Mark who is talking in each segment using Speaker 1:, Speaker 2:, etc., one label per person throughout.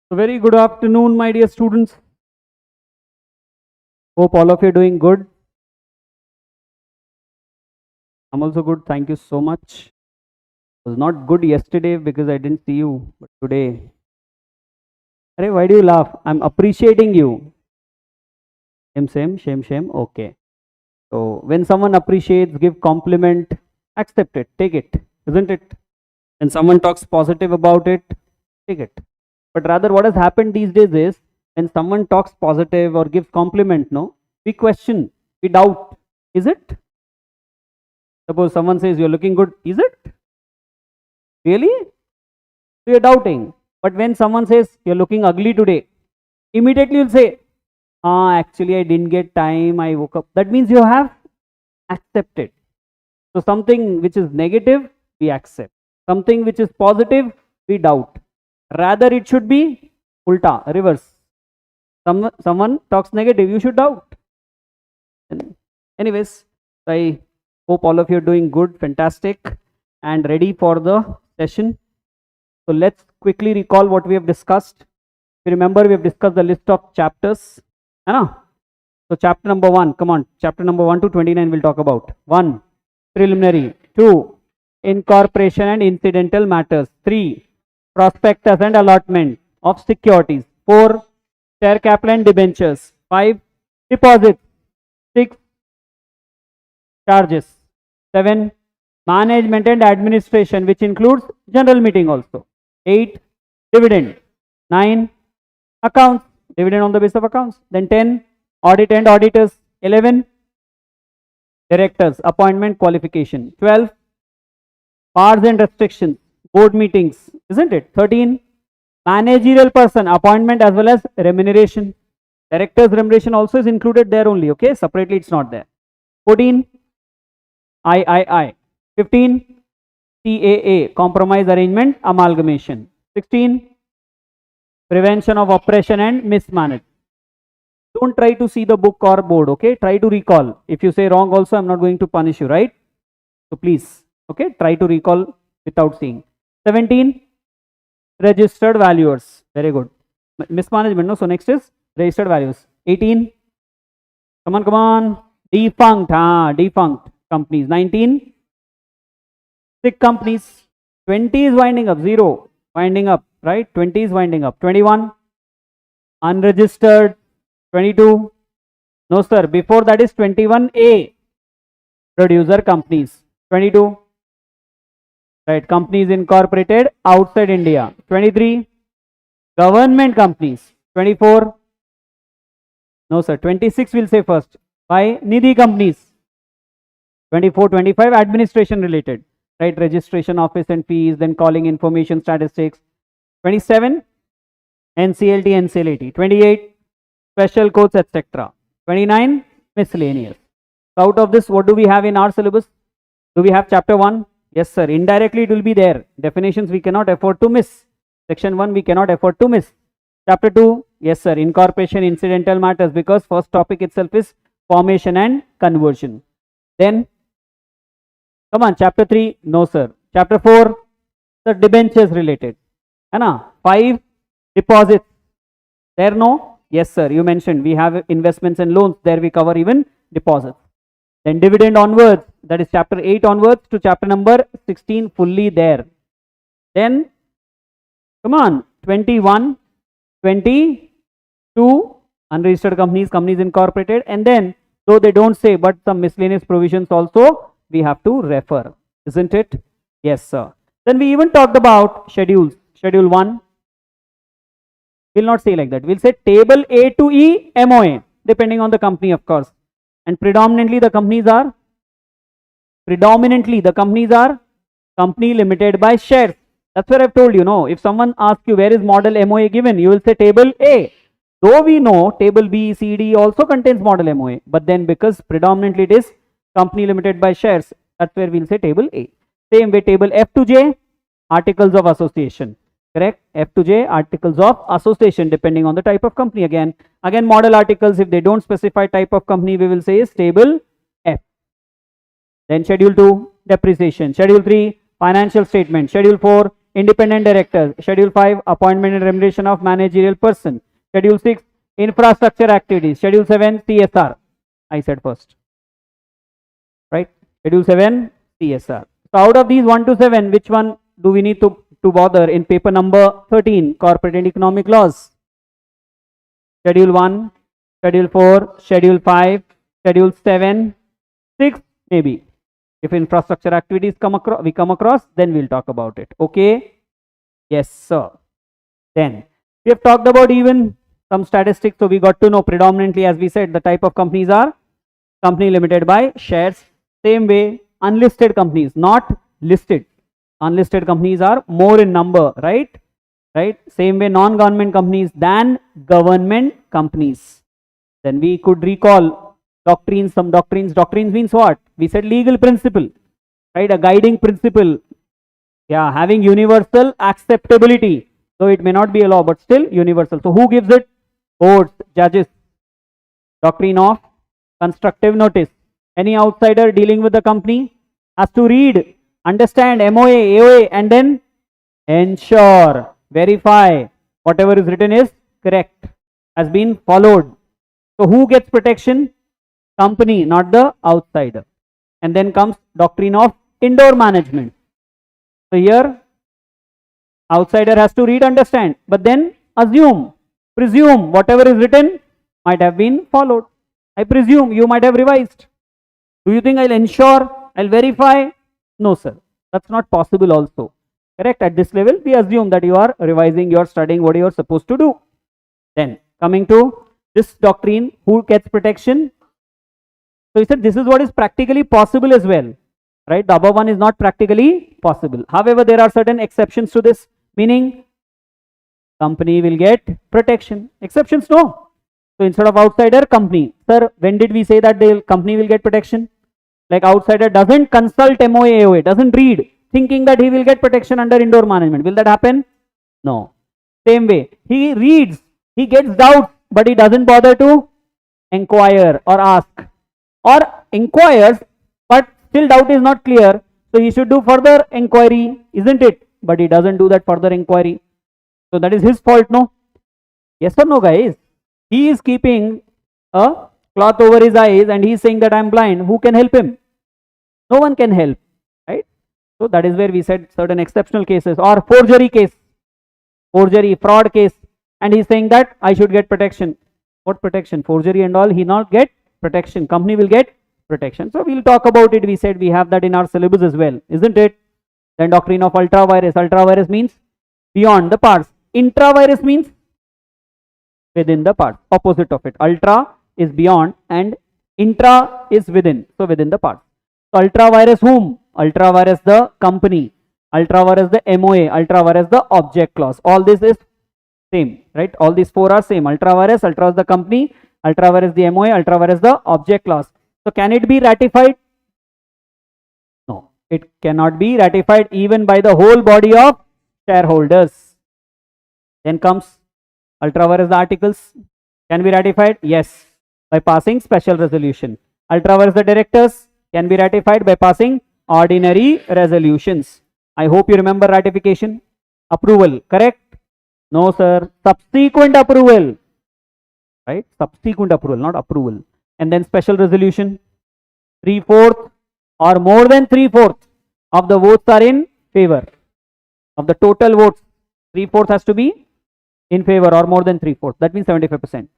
Speaker 1: So very good afternoon, my dear students. Hope all of you are doing good. I'm also good. Thank you so much. I was not good yesterday because I didn't see you, but today. Arey, why do you laugh? I'm appreciating you. Shame. Okay. So when someone appreciates, give compliment, accept it, take it, isn't it? When someone talks positive about it, take it. But rather, what has happened these days is when someone talks positive or gives compliment, no, we question, we doubt. Is it? Suppose someone says you're looking good. Is it? Really? So you're doubting. But when someone says you're looking ugly today, immediately you'll say, actually I didn't get time, I woke up. That means you have accepted. So something which is negative, we accept. Something which is positive, we doubt. Rather it should be ulta, reverse. Someone talks negative, you should doubt. Anyways, I hope all of you are doing good, fantastic, and ready for the session. So let's quickly recall what we have discussed. If you remember, we have discussed the list of chapters. So chapter number 1, come on, chapter number 1 to 29 we'll talk about. 1, preliminary. 2, incorporation and incidental matters. 3, prospectus and allotment of securities. 4, share capital and debentures. 5, deposits. 6, charges. 7, management and administration, which includes general meeting also. 8, dividend. 9, accounts, dividend on the basis of accounts. Then 10, audit and auditors. 11, directors, appointment, qualification. 12, powers and restrictions, board meetings, isn't it? 13, managerial person, appointment as well as remuneration. Directors remuneration also is included there only, okay? Separately it's not there. 14, III. 15, CAA, compromise arrangement amalgamation. 16, prevention of oppression and mismanagement. Don't try to see the book or board, okay? Try to recall. If you say wrong also, I'm not going to punish you, right? So please, okay, try to recall without seeing. 17, registered valuers. Very good. Mismanagement, no? So next is registered values. 18, come on, defunct, defunct companies. 19, sick companies. 20 is winding up, 0 winding up, right? 20 is winding up. 21, unregistered. 22, no sir, before that is 21A, producer companies. 22, right, companies incorporated outside India. 23, government companies. 24, no sir, 26 will say first. Why? Nidhi companies. 24, 25, administration related, right, registration office and fees, then calling information statistics. 27, NCLT, NCLAT. 28, special codes, etc. 29, miscellaneous. So out of this, what do we have in our syllabus? Do we have chapter 1? Yes sir, indirectly it will be there. Definitions we cannot afford to miss. Section 1 we cannot afford to miss. Chapter 2, yes sir, incorporation, incidental matters, because first topic itself is formation and conversion. Then, come on, chapter 3, no sir. Chapter 4, the debentures related. 5, deposits. There no? Yes sir, you mentioned we have investments and loans, there we cover even deposits. Then dividend onwards, that is chapter 8 onwards to chapter number 16, fully there. Then, come on, 21, 22, unregistered companies, companies incorporated, and then, though they don't say, but some miscellaneous provisions also we have to refer, isn't it? Yes sir. Then we even talked about schedules. Schedule 1, we'll not say like that, we'll say table A to E MOA, depending on the company of course. And predominantly the companies are company limited by shares. That's where I've told you, no, if someone asks you where is model MOA given, you will say table A. Though we know table B, C, D also contains model MOA, but then because predominantly it is company limited by shares, that's where we'll say table A. Same way table F to J, articles of association. Correct? F to J, articles of association, depending on the type of company. Again model articles, if they don't specify type of company, we will say is table F. Then schedule 2, depreciation. Schedule 3, financial statement. Schedule 4, independent directors. Schedule 5, appointment and remuneration of managerial person. Schedule 6, infrastructure activities. Schedule 7, CSR. I said first, right? Schedule 7, CSR. So out of these 1 to 7, which one do we need to bother in paper number 13, corporate and economic laws? Schedule 1, Schedule 4, Schedule 5, Schedule 7, 6 maybe. If infrastructure activities come across, then we'll talk about it. Okay? Yes, sir. Then we have talked about even some statistics. So we got to know predominantly, as we said, the type of companies are company limited by shares. Same way, unlisted companies, not listed. Unlisted companies are more in number, right? Right? Same way, non-government companies than government companies. Then we could recall doctrines, some doctrines. Doctrines means what? We said legal principle, right? A guiding principle. Yeah, having universal acceptability. So it may not be a law, but still universal. So who gives it? Courts, judges. Doctrine of constructive notice. Any outsider dealing with the company has to read, understand MOA, AOA, and then ensure, verify whatever is written is correct, has been followed. So who gets protection? Company, not the outsider. And then comes doctrine of indoor management. So here, outsider has to read, understand, but then assume, presume whatever is written might have been followed. I presume you might have revised. Do you think I'll ensure, I'll verify? No, sir. That's not possible also. Correct? At this level, we assume that you are revising, you are studying what you are supposed to do. Then, coming to this doctrine, who gets protection? So he said this is what is practically possible as well. Right? The above one is not practically possible. However, there are certain exceptions to this, meaning company will get protection. Exceptions, no. So instead of outsider, company. Sir, when did we say that the company will get protection? Like outsider doesn't consult MOA, AOA, doesn't read, thinking that he will get protection under indoor management. Will that happen? No. Same way, he reads, he gets doubts, but he doesn't bother to inquire or ask. Or inquires, but still doubt is not clear. So he should do further inquiry, isn't it? But he doesn't do that further inquiry. So that is his fault, no? Yes or no, guys? He is keeping a cloth over his eyes and he is saying that I am blind. Who can help him? No one can help, right? So that is where we said certain exceptional cases, or forgery case, forgery, fraud case, and he is saying that I should get protection. What protection? Forgery and all, he not get protection. Company will get protection. So we'll talk about it. We said we have that in our syllabus as well, isn't it? Then doctrine of ultra virus. Ultra virus means beyond the parts. Intra virus means within the parts. Opposite of it. Ultra is beyond and intra is within. So within the parts. So ultra virus whom? Ultra virus the company. Ultra virus the MOA. Ultra virus the object clause. All this is same, right? All these four are same. Ultra virus the company. Ultra virus the MOA. Ultra virus the object clause. So can it be ratified? No, it cannot be ratified even by the whole body of shareholders. Then comes ultra virus the articles. Can be ratified? Yes, by passing special resolution. Ultra virus the directors can be ratified by passing ordinary resolutions. I hope you remember ratification. Approval, correct? No, sir. Subsequent approval. Right? Subsequent approval, not approval. And then special resolution. 3/4 or more than 3/4 of the votes are in favor. Of the total votes, 3/4 has to be in favor or more than 3/4. That means 75%.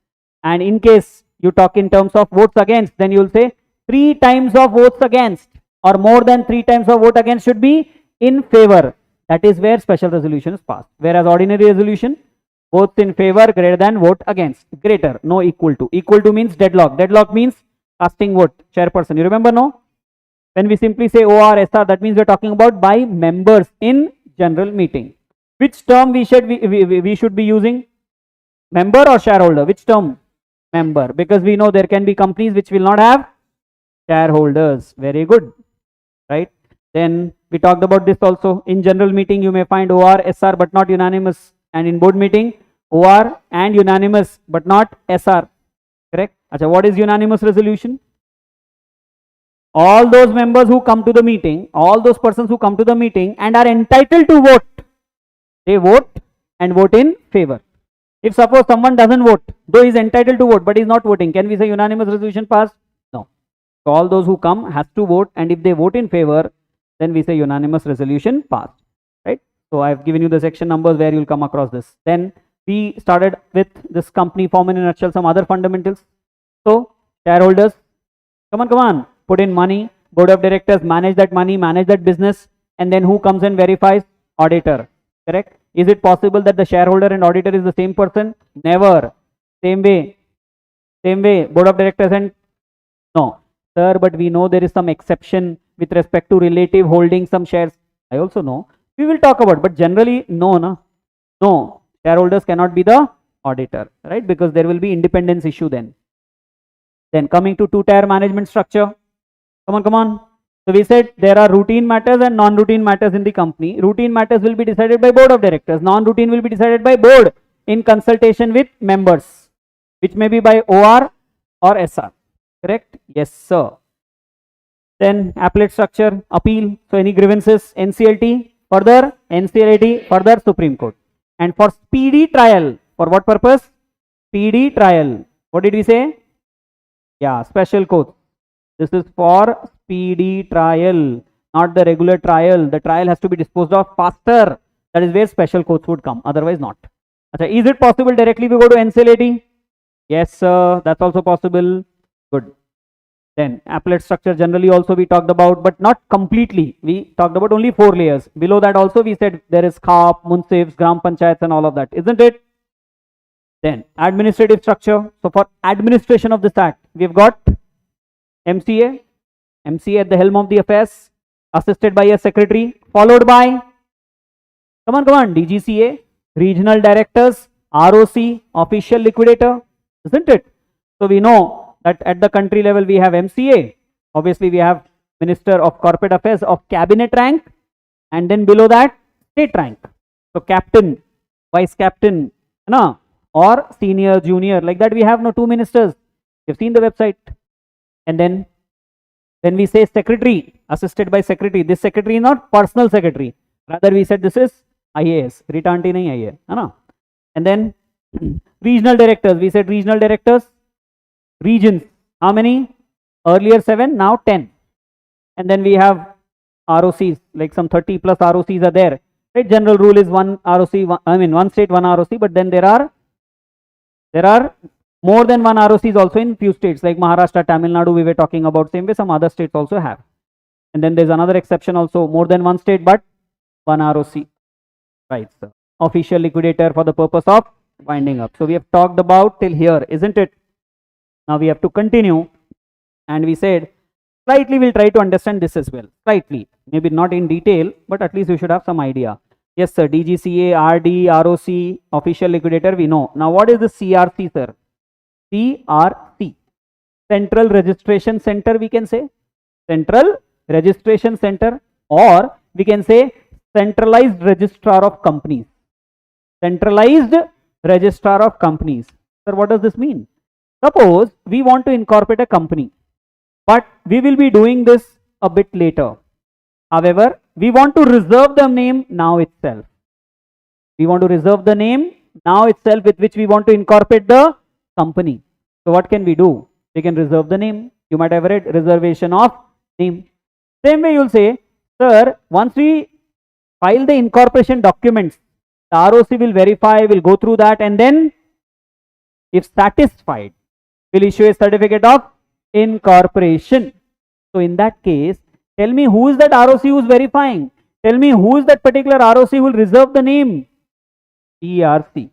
Speaker 1: And in case you talk in terms of votes against, then you will say 3 times of votes against or more than 3 times of vote against should be in favor. That is where special resolution is passed. Whereas ordinary resolution, votes in favor greater than vote against. Greater, no equal to. Equal to means deadlock. Deadlock means casting vote, chairperson. You remember, no? When we simply say OR, SR, that means we are talking about by members in general meeting. Which term we should be using? Member or shareholder? Which term? Member. Because we know there can be companies which will not have shareholders. Very good. Right? Then we talked about this also. In general meeting, you may find OR, SR, but not unanimous. And in board meeting, OR and unanimous, but not SR. Correct? Achha, what is unanimous resolution? All those members who come to the meeting, all those persons who come to the meeting and are entitled to vote, They vote and vote in favor. If suppose someone doesn't vote, though he is entitled to vote, but he is not voting, can we say unanimous resolution passed? No. So all those who come has to vote, and if they vote in favor, then we say unanimous resolution passed, right? So I have given you the section numbers where you will come across this. Then we started with this company form in a nutshell, some other fundamentals. So shareholders, come on, put in money. Board of directors manage that money, manage that business, and then who comes and verifies? Auditor, correct? Is it possible that the shareholder and auditor is the same person? Never. Same way, board of directors and no. Sir, but we know there is some exception with respect to relative holding some shares. I also know. We will talk about, but generally, no. Shareholders cannot be the auditor, right? Because there will be independence issue then. Then coming to two-tier management structure. Come on. So we said there are routine matters and non-routine matters in the company. Routine matters will be decided by board of directors. Non-routine will be decided by board in consultation with members, which may be by OR or SR. Correct? Yes, sir. Then appellate structure, appeal. So any grievances, NCLT, further NCLT, further Supreme Court. And for speedy trial, for what purpose? Speedy trial. What did we say? Yeah, special court. This is for speedy trial, not the regular trial. The trial has to be disposed of faster. That is where special courts would come, otherwise not. Achha, is it possible directly we go to NCLT? Yes, sir, that's also possible. Good. Then appellate structure generally also we talked about, but not completely. We talked about only 4 layers. Below that also we said there is KHAP, Munsifs, Gram Panchayats and all of that, isn't it? Then administrative structure. So for administration of this act, we've got MCA at the helm of the affairs, assisted by a secretary, followed by, come on, DGCA, regional directors, ROC, official liquidator, isn't it? So we know that at the country level we have MCA, obviously we have Minister of Corporate Affairs of cabinet rank, and then below that state rank. So captain, vice captain, or senior, junior, like that we have 2 ministers. You've seen the website. And then we say secretary, assisted by secretary. This secretary is not personal secretary, rather we said this is IAS, Ritanti nahi IAS. And then regional directors, we said regional directors, regions, how many? Earlier 7, now 10. And then we have ROCs, like some 30 plus ROCs are there, right? General rule is 1 ROC, one state, 1 ROC, but then there are more than 1 ROCs also in few states like Maharashtra, Tamil Nadu we were talking about. Same way some other states also have. And then there's another exception also, more than 1 state but 1 ROC. Right, sir. Official liquidator for the purpose of winding up. So we have talked about till here, isn't it? Now we have to continue, and we said slightly we'll try to understand this as well. Slightly, maybe not in detail, but at least you should have some idea. Yes, sir. DGCA, RD, ROC, official liquidator, we know. Now what is the CRC, sir? CRC, Central Registration Center, we can say. Central Registration Center, or we can say Centralized Registrar of Companies. Centralized Registrar of Companies. Sir, what does this mean? Suppose we want to incorporate a company, but we will be doing this a bit later. However, we want to reserve the name now itself. We want to reserve the name now itself with which we want to incorporate the company. So what can we do? We can reserve the name. You might have read reservation of name. Same way you will say, sir, once we file the incorporation documents, the ROC will verify, will go through that, and then if satisfied, will issue a certificate of incorporation. So in that case, tell me who is that ROC who is verifying? Tell me who is that particular ROC who will reserve the name? CRC.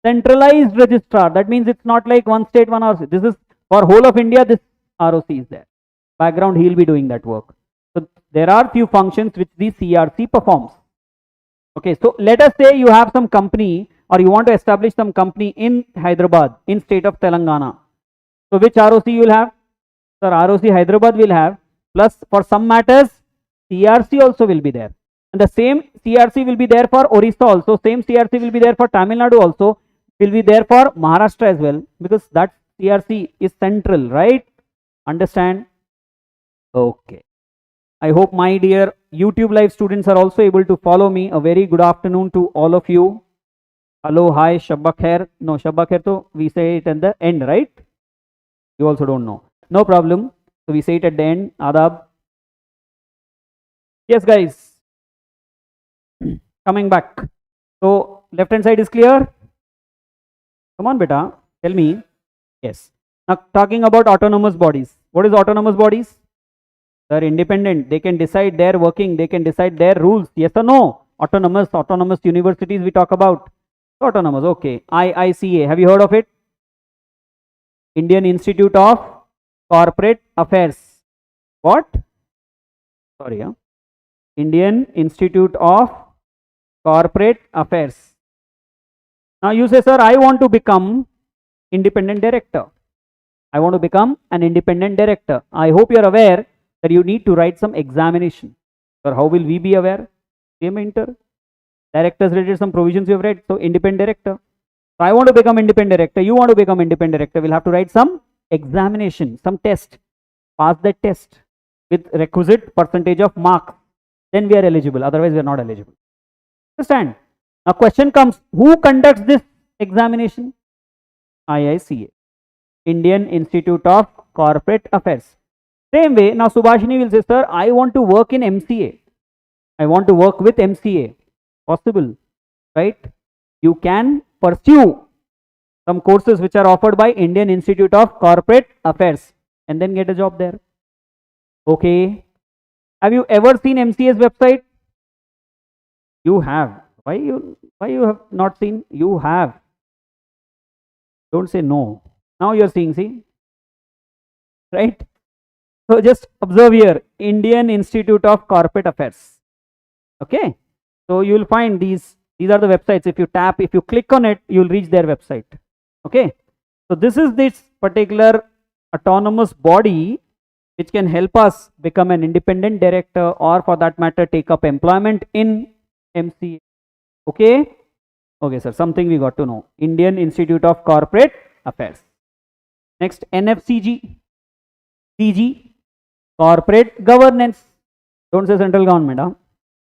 Speaker 1: Centralized registrar. That means it's not like one state, one ROC. This is for whole of India, this ROC is there. Background, he will be doing that work. So there are few functions which the CRC performs. Okay, so let us say you have some company, or you want to establish some company in Hyderabad, in state of Telangana. So which ROC you will have? Sir, ROC Hyderabad will have, plus for some matters CRC also will be there, and the same CRC will be there for Orissa also, same CRC will be there for Tamil Nadu also, will be there for Maharashtra as well, because that CRC is central, right? Understand? Okay, I hope my dear YouTube live students are also able to follow me. A very good afternoon to all of you. Hello, hi, Shabba Khair. No, Shabba Khair, so we say it at the end, right? You also don't know. No problem. So we say it at the end. Adab. Yes, guys. Coming back. So left hand side is clear. Come on, beta. Tell me. Yes. Now talking about autonomous bodies. What is autonomous bodies? They're independent. They can decide their working. They can decide their rules. Yes or no? Autonomous universities we talk about. Autonomous. Okay. IICA. Have you heard of it? Indian Institute of Corporate Affairs. What? Sorry. Indian Institute of Corporate Affairs. Now you say, sir, I want to become independent director. I want to become an independent director. I hope you are aware that you need to write some examination. Sir, how will we be aware? cmainter. Directors related some provisions you have read. So independent director. So I want to become independent director. You want to become independent director. We'll have to write some examination, some test. Pass that test with requisite percentage of marks. Then we are eligible. Otherwise, we are not eligible. Understand? Now, question comes: who conducts this examination? IICA, Indian Institute of Corporate Affairs. Same way, now Subhashini will say, sir, I want to work in MCA. I want to work with MCA. Possible, right? You can pursue some courses which are offered by Indian Institute of Corporate Affairs and then get a job there. Okay. Have you ever seen MCA's website? You have. Why you have not seen? You have. Don't say no. Now you are seeing, see? Right? So just observe here, Indian Institute of Corporate Affairs. Okay. So you will find these are the websites. If you tap, if you click on it, you will reach their website. Okay. So this is this particular autonomous body which can help us become an independent director, or for that matter take up employment in MCA. Okay. Okay, sir, something we got to know. Indian Institute of Corporate Affairs. Next, NFCG. CG, corporate governance. Don't say central government. Huh?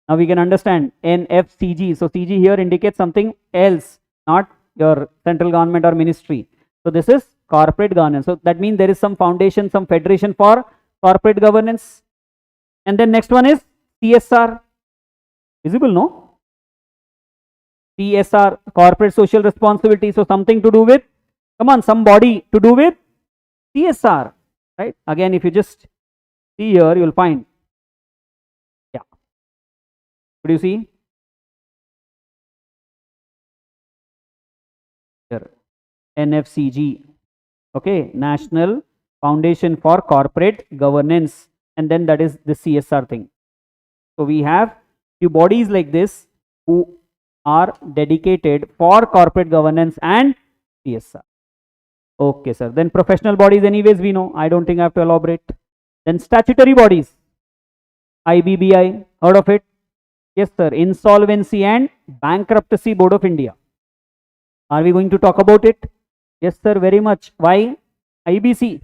Speaker 1: Now we can understand NFCG. So CG here indicates something else, not your central government or ministry. So this is corporate governance. So that means there is some foundation, some federation for corporate governance. And then next one is CSR. Visible, no? CSR, corporate social responsibility. So something to do with, come on, some body to do with CSR, right? Again, if you just see here, you will find, yeah. What do you see? Here, NFCG, okay, National Foundation for Corporate Governance, and then that is the CSR thing. So we have few bodies like this who are dedicated for corporate governance and CSR. Okay, sir. Then professional bodies, anyways, we know. I don't think I have to elaborate. Then statutory bodies. IBBI, heard of it? Yes, sir. Insolvency and Bankruptcy Board of India. Are we going to talk about it? Yes, sir, very much. Why? IBC.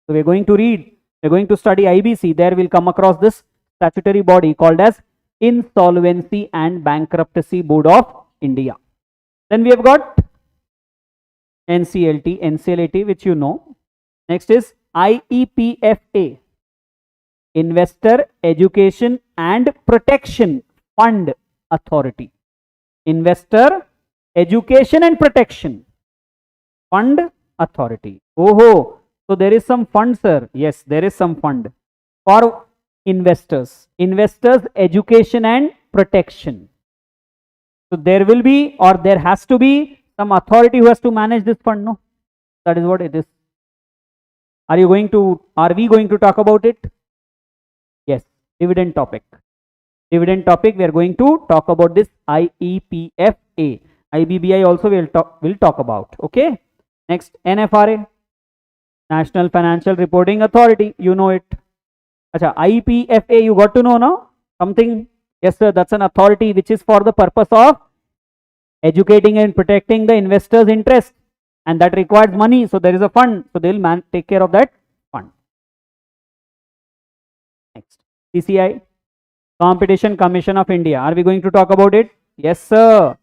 Speaker 1: So we are going to read, we are going to study IBC. There we'll come across this statutory body called as Insolvency and Bankruptcy Board of India. Then we have got NCLT, which you know. Next is IEPFA, Investor Education and Protection Fund Authority. Investor Education and Protection Fund Authority. Oh, so there is some fund, sir. Yes, there is some fund for investors education and protection. So there will be, or there has to be, some authority who has to manage this fund. No, that is what it is. Are we going to talk about it? Yes. Dividend topic, we are going to talk about this IEPFA. IBBI also we'll talk about. Okay. Next, NFRA, National Financial Reporting Authority, you know it. Acha, IPFA you got to know now something. Yes, sir, that's an authority which is for the purpose of educating and protecting the investors' interest, and that requires money. So there is a fund. So they will take care of that fund. Next, CCI, Competition Commission of India. Are we going to talk about it? Yes, sir.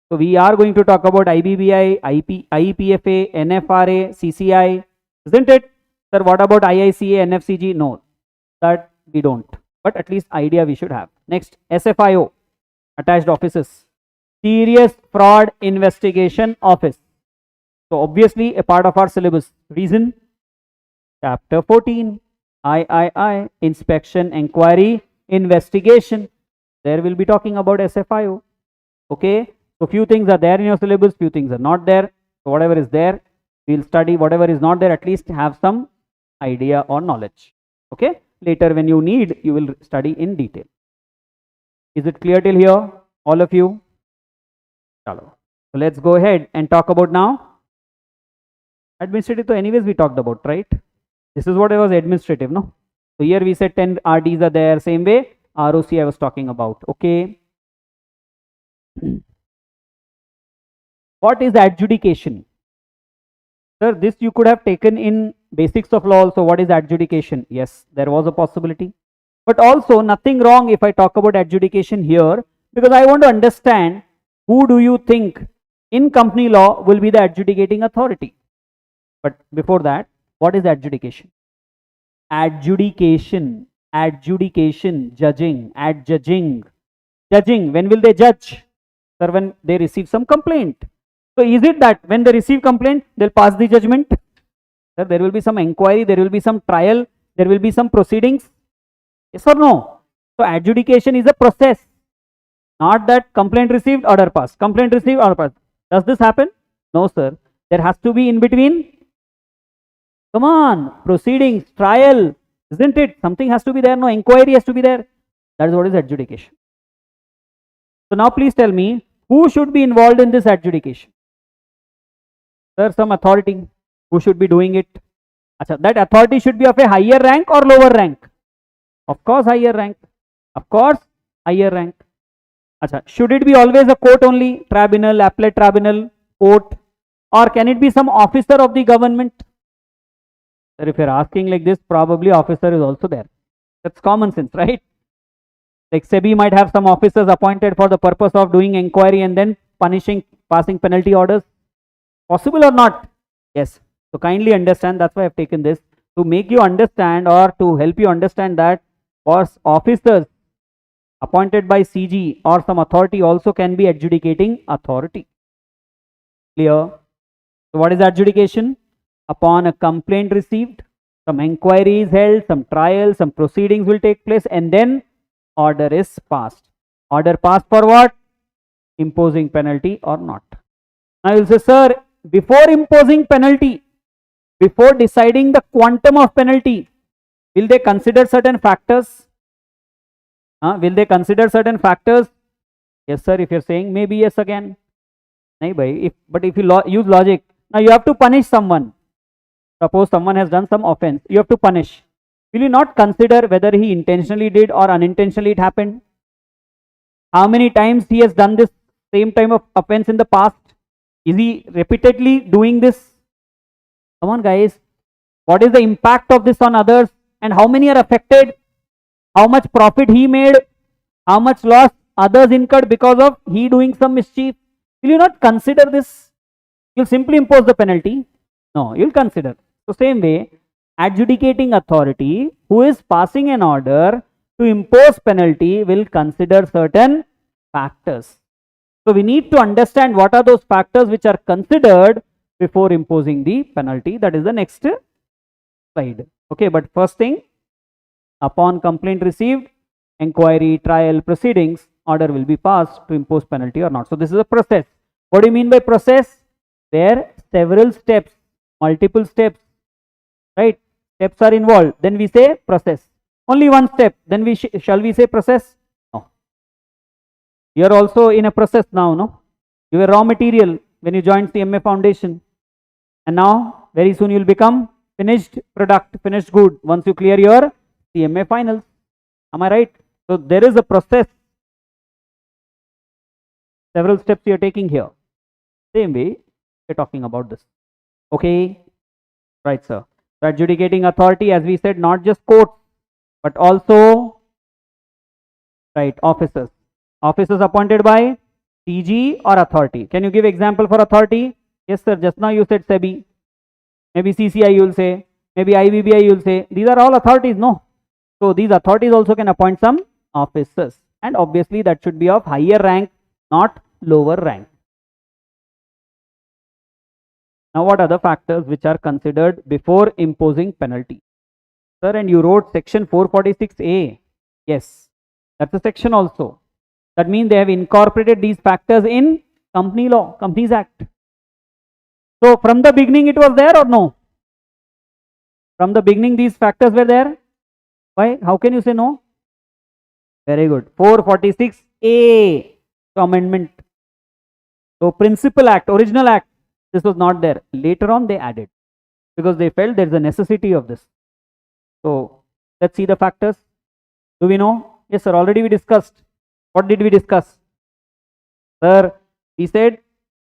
Speaker 1: So we are going to talk about IBBI, IEPFA, NFRA, CCI, isn't it? Sir, what about IICA, NFCG? No, that we don't. But at least idea we should have. Next, SFIO, Attached Offices. Serious Fraud Investigation Office. So obviously a part of our syllabus. Reason? Chapter 14, III, Inspection, Inquiry, Investigation. There we'll be talking about SFIO. Okay, so few things are there in your syllabus, few things are not there. So whatever is there, we'll study. Whatever is not there, at least have some idea or knowledge. Okay, later when you need, you will study in detail. Is it clear till here, all of you? So let's go ahead and talk about now. Administrative, so anyways we talked about, right? This is what I was administrative, no? So here we said 10 RDs are there, same way ROC I was talking about. Okay. What is adjudication? Sir, this you could have taken in basics of law also. What is adjudication? Yes, there was a possibility. But also nothing wrong if I talk about adjudication here, because I want to understand who do you think in company law will be the adjudicating authority. But before that, what is adjudication? Adjudication, judging, adjudging. Judging, when will they judge? Sir, when they receive some complaint. So is it that when they receive complaint, they'll pass the judgment? Sir, there will be some inquiry, there will be some trial, there will be some proceedings. Yes or no? So adjudication is a process. Not that complaint received, order passed. Complaint received, order passed. Does this happen? No, sir. There has to be in between. Come on, proceedings, trial, isn't it? Something has to be there. No, inquiry has to be there. That is what is adjudication. So now please tell me, who should be involved in this adjudication? Sir, some authority. Who should be doing it? Achha, that authority should be of a higher rank or lower rank? Of course, higher rank. Of course, higher rank. Achha, should it be always a court only? Tribunal, appellate tribunal, court? Or can it be some officer of the government? Sir, if you're asking like this, probably officer is also there. That's common sense, right? Like SEBI might have some officers appointed for the purpose of doing inquiry and then punishing, passing penalty orders. Possible or not? Yes. So kindly understand, that's why I've taken this, to make you understand or to help you understand that officers appointed by CG or some authority also can be adjudicating authority. Clear? So what is adjudication? Upon a complaint received, some inquiry is held, some trial, some proceedings will take place, and then order is passed. Order passed for what? Imposing penalty or not. Now you will say, sir, before imposing penalty, before deciding the quantum of penalty, will they consider certain factors? Will they consider certain factors? Yes, sir. If you're saying maybe yes again. Nahi bhai. But if you use logic, now you have to punish someone. Suppose someone has done some offense, you have to punish. Will you not consider whether he intentionally did or unintentionally it happened? How many times he has done this same type of offense in the past? Is he repeatedly doing this? Come on guys, what is the impact of this on others and how many are affected? How much profit he made? How much loss others incurred because of he doing some mischief? Will you not consider this? You'll simply impose the penalty? No, you'll consider. So same way, adjudicating authority who is passing an order to impose penalty will consider certain factors. So we need to understand what are those factors which are considered before imposing the penalty. That is the next slide. Okay, but first thing, upon complaint received, inquiry, trial, proceedings, order will be passed to impose penalty or not. So this is a process. What do you mean by process? Where several steps, multiple steps, right? Steps are involved. Then we say process. Only one step. Then we shall we say process? No. You are also in a process now, no? You were raw material when you joined CMA Foundation. And now, very soon you will become finished product, finished good once you clear your CMA finals. Am I right? So there is a process. Several steps you are taking here. Same way, we are talking about this. Okay? Right, sir. So adjudicating authority, as we said, not just courts, but also Right, officers. Officers appointed by CG or authority. Can you give example for authority? Yes, sir. Just now you said SEBI. Maybe CCI you will say. Maybe IBBI you will say. These are all authorities. No. So these authorities also can appoint some officers. And obviously that should be of higher rank, not lower rank. Now what are the factors which are considered before imposing penalty? Sir, and you wrote section 446A. Yes, that's a section also. That means they have incorporated these factors in company law, Companies Act. So from the beginning it was there or no? From the beginning these factors were there. Why? How can you say no? Very good. 446A. So amendment. So principal act, original act, this was not there. Later on they added because they felt there is a necessity of this. So let's see the factors. Do we know? Yes, sir. Already we discussed. What did we discuss? Sir, we said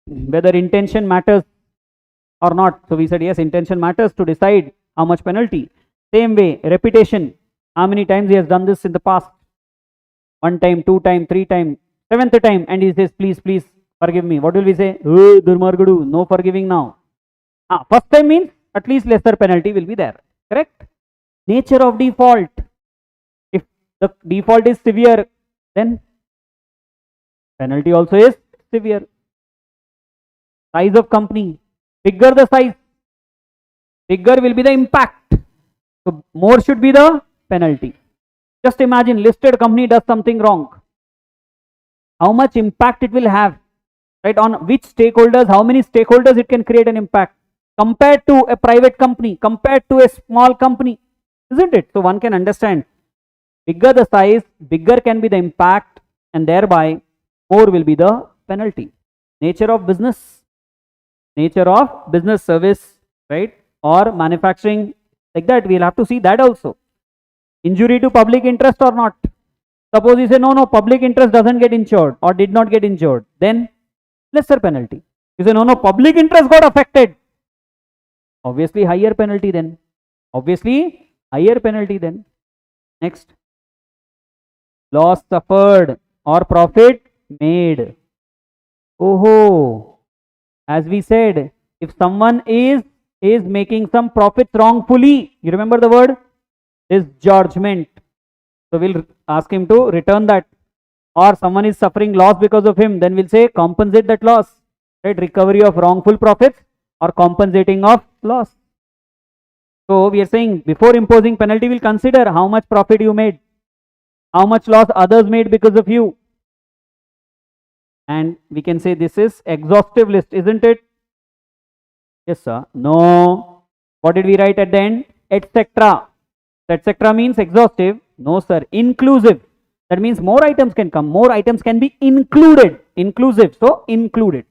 Speaker 1: whether intention matters or not. So we said yes, intention matters to decide how much penalty. Same way, repetition. How many times he has done this in the past? 1 time, 2 time, 3 time, 7th time, and he says, please, please forgive me. What will we say? Oh, Durmargudu, no forgiving now. First time means at least lesser penalty will be there. Correct? Nature of default. If the default is severe, then penalty also is severe. Size of company. Bigger the size, bigger will be the impact. So more should be the penalty. Just imagine listed company does something wrong. How much impact it will have, right? On which stakeholders, how many stakeholders it can create an impact compared to a private company, compared to a small company, isn't it? So one can understand, bigger the size, bigger can be the impact, and thereby more will be the penalty. Nature of business, nature of business service, right? Or manufacturing, like that, we'll have to see that also. Injury to public interest or not. Suppose you say, no, public interest doesn't get insured or did not get insured, then lesser penalty. You say, no, public interest got affected. Obviously higher penalty then. Obviously higher penalty then. Next. Loss suffered or profit made. Oh, as we said, if someone is making some profits wrongfully, you remember the word? Disgorgement. So we'll ask him to return that. Or someone is suffering loss because of him, then we'll say compensate that loss. Right? Recovery of wrongful profits or compensating of loss. So we are saying before imposing penalty, we'll consider how much profit you made, how much loss others made because of you. And we can say this is exhaustive list, isn't it? Yes, sir. No. What did we write at the end? Etc. Etc. means exhaustive. No, sir. Inclusive. That means more items can come. More items can be included. Inclusive. So, included.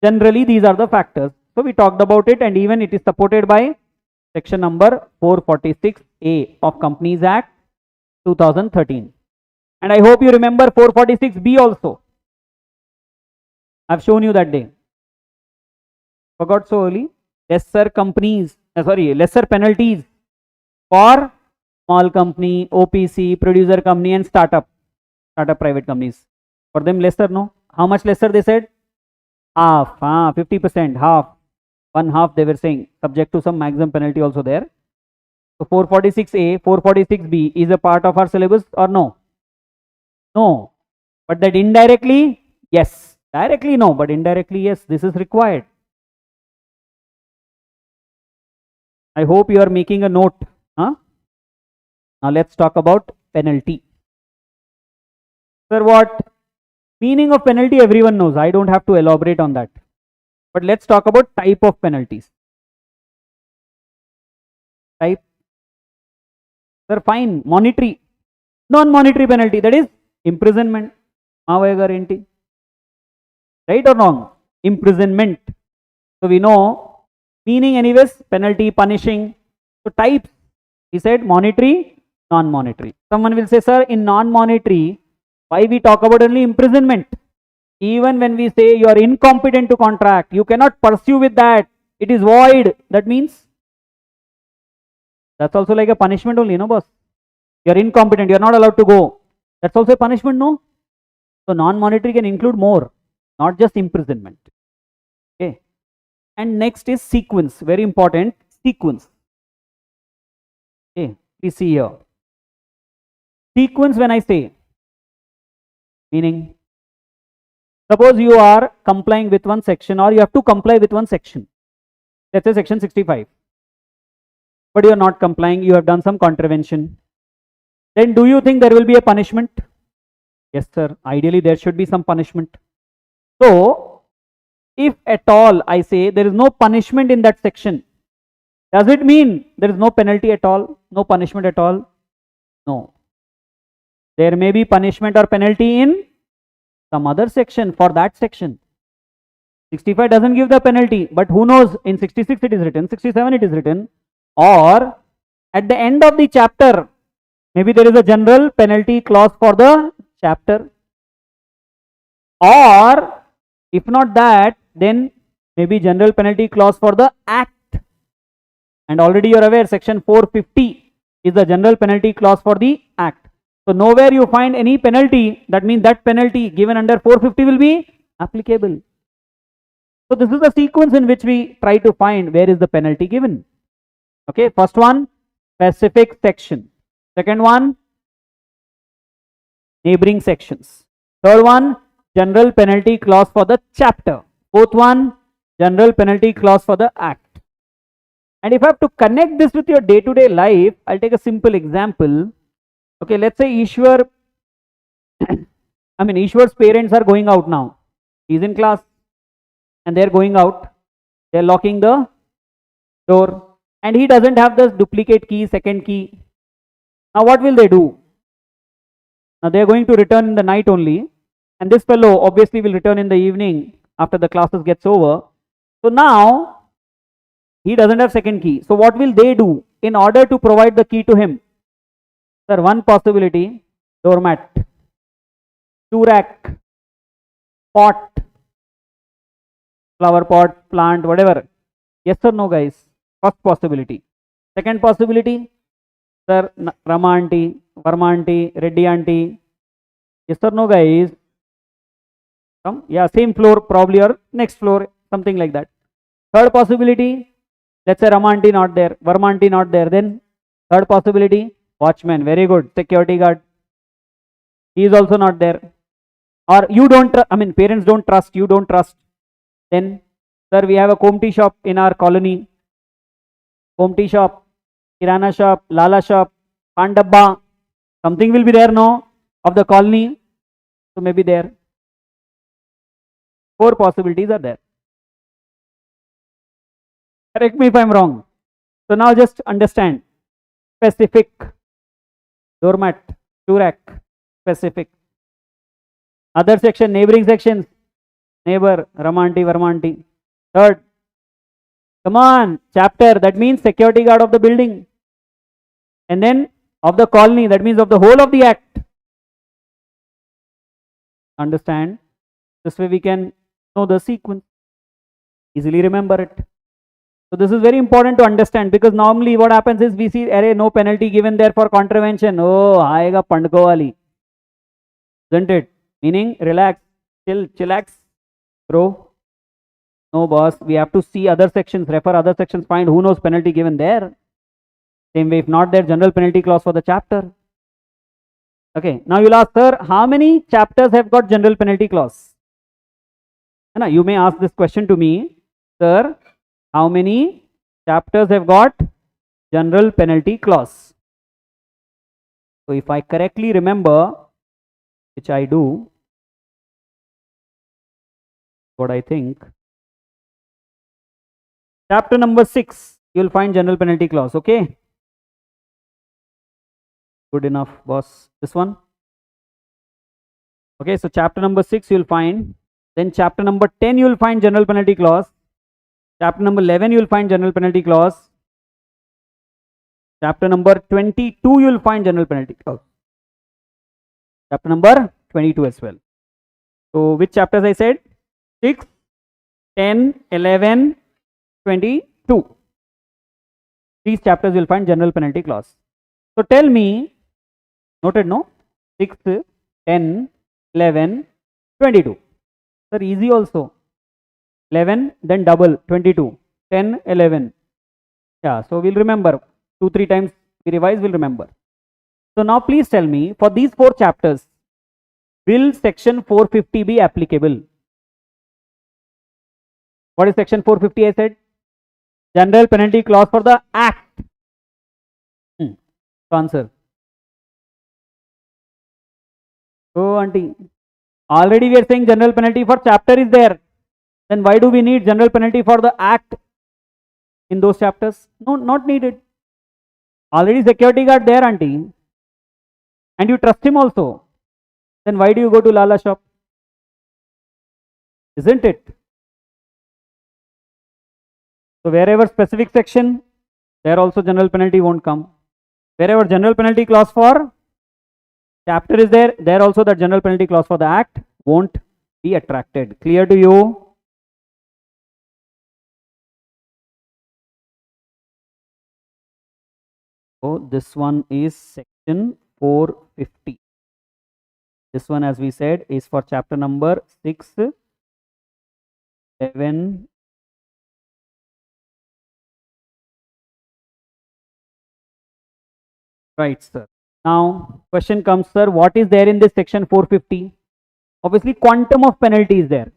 Speaker 1: Generally, these are the factors. So, we talked about it, and even it is supported by section number 446A of Companies Act 2013. And I hope you remember 446B also. I have shown you that day. Forgot so early. Lesser penalties for small company, OPC, producer company, and startup private companies. For them lesser, no? How much lesser they said? Half, 50%, half. 1/2 they were saying, subject to some maximum penalty also there. So 446A, 446B is a part of our syllabus or no? No. But that indirectly, yes. Directly no, but indirectly yes, this is required. I hope you are making a note. Now let's talk about penalty. Sir, what? Meaning of penalty everyone knows. I don't have to elaborate on that. But let's talk about type of penalties. Type. Sir, fine. Monetary. Non-monetary penalty. That is imprisonment. Right or wrong? Imprisonment. So we know. Meaning anyways, penalty, punishing. So types, he said monetary, non-monetary. Someone will say, sir, in non-monetary, why we talk about only imprisonment? Even when we say you are incompetent to contract, you cannot pursue with that, it is void. That means, that's also like a punishment only, no boss? You are incompetent, you are not allowed to go. That's also a punishment, no? So non-monetary can include more, not just imprisonment. Okay. And next is sequence, very important, sequence. Okay, please see here. Sequence, when I say, meaning, suppose you are complying with one section, or you have to comply with one section. Let's say section 65. But you are not complying, you have done some contravention. Then do you think there will be a punishment? Yes, sir. Ideally, there should be some punishment. So, if at all I say there is no punishment in that section, does it mean there is no penalty at all? No punishment at all? No. There may be punishment or penalty in some other section for that section. 65 doesn't give the penalty, but who knows, in 66 it is written, 67 it is written, or at the end of the chapter, maybe there is a general penalty clause for the chapter, or if not that, then maybe general penalty clause for the act. And already you are aware, section 450 is the general penalty clause for the act. So nowhere you find any penalty, that means that penalty given under 450 will be applicable. So this is the sequence in which we try to find where is the penalty given. Okay, first one, specific section. Second one, neighboring sections. Third one, general penalty clause for the chapter. Fourth one, general penalty clause for the act. And if I have to connect this with your day-to-day life, I'll take a simple example. Okay, let's say Ishwar, Ishwar's parents are going out now. He's in class and they're going out. They're locking the door and he doesn't have the duplicate key, second key. Now what will they do? Now they are going to return in the night only, and this fellow obviously will return in the evening after the classes gets over. So now he doesn't have second key. So what will they do in order to provide the key to him? Sir, one possibility, doormat, shoe rack, pot, flower pot, plant, whatever. Yes or no, guys? First possibility. Second possibility, sir, Rama aunty, Varma aunty, Reddy aunty. Yes or no, guys? Yeah, same floor probably, or next floor, something like that. Third possibility, let's say Rama aunty not there, Varma aunty not there. Then third possibility, watchman, very good, security guard, he is also not there. Or you don't, parents don't trust, you don't trust. Then, sir, we have a comty shop in our colony. Comty shop, kirana shop, lala shop, pan dabba, something will be there, no, of the colony. So maybe there. Four possibilities are there. Correct me if I am wrong. So now just understand. Specific, doormat, shoe rack, specific. Other section, neighboring sections, neighbor, Rama aunty, Varma aunty. Third, come on, chapter, that means security guard of the building. And then of the colony, that means of the whole of the act. Understand? This way we can know the sequence, easily remember it. So this is very important to understand, because normally what happens is we see, array, no penalty given there for contravention. Oh, aayega pandkovali. Isn't it? Meaning, relax, chillax, bro. No, boss, we have to see other sections, refer other sections, find who knows penalty given there. Same way, if not there, general penalty clause for the chapter. Okay, now you'll ask, sir, how many chapters have got general penalty clause? You may ask this question to me, sir, how many chapters have got general penalty clause? So if I correctly remember, which I do, what I think, chapter number 6, you will find general penalty clause. Okay, good enough, boss. This one. Okay, so chapter number 6 you will find. Then chapter number 10 you will find general penalty clause. Chapter number 11 you will find general penalty clause. Chapter number 22 you will find general penalty clause. Chapter number 22 as well. So which chapters I said? 6, 10, 11, 22. These chapters you will find general penalty clause. So tell me, Noted, no? 6, 10, 11, 22. Sir, easy also. 11, then double, 22, 10, 11. Yeah, so we'll remember. 2, 3 times we revise, we'll remember. So now please tell me, for these 4 chapters, will section 450 be applicable? What is section 450? I said general penalty clause for the act. Answer. Oh, auntie. Already we are saying general penalty for chapter is there. Then why do we need general penalty for the act in those chapters? No, not needed. Already security guard there, auntie. And you trust him also. Then why do you go to Lala shop? Isn't it? So wherever specific section, there also general penalty won't come. Wherever general penalty clause for chapter is there, there also the general penalty clause for the act won't be attracted. Clear to you? So this one is section 450. This one, as we said, is for chapter number 6, 7, right, sir. Now, question comes, sir, what is there in this section 450? Obviously, quantum of penalty is there,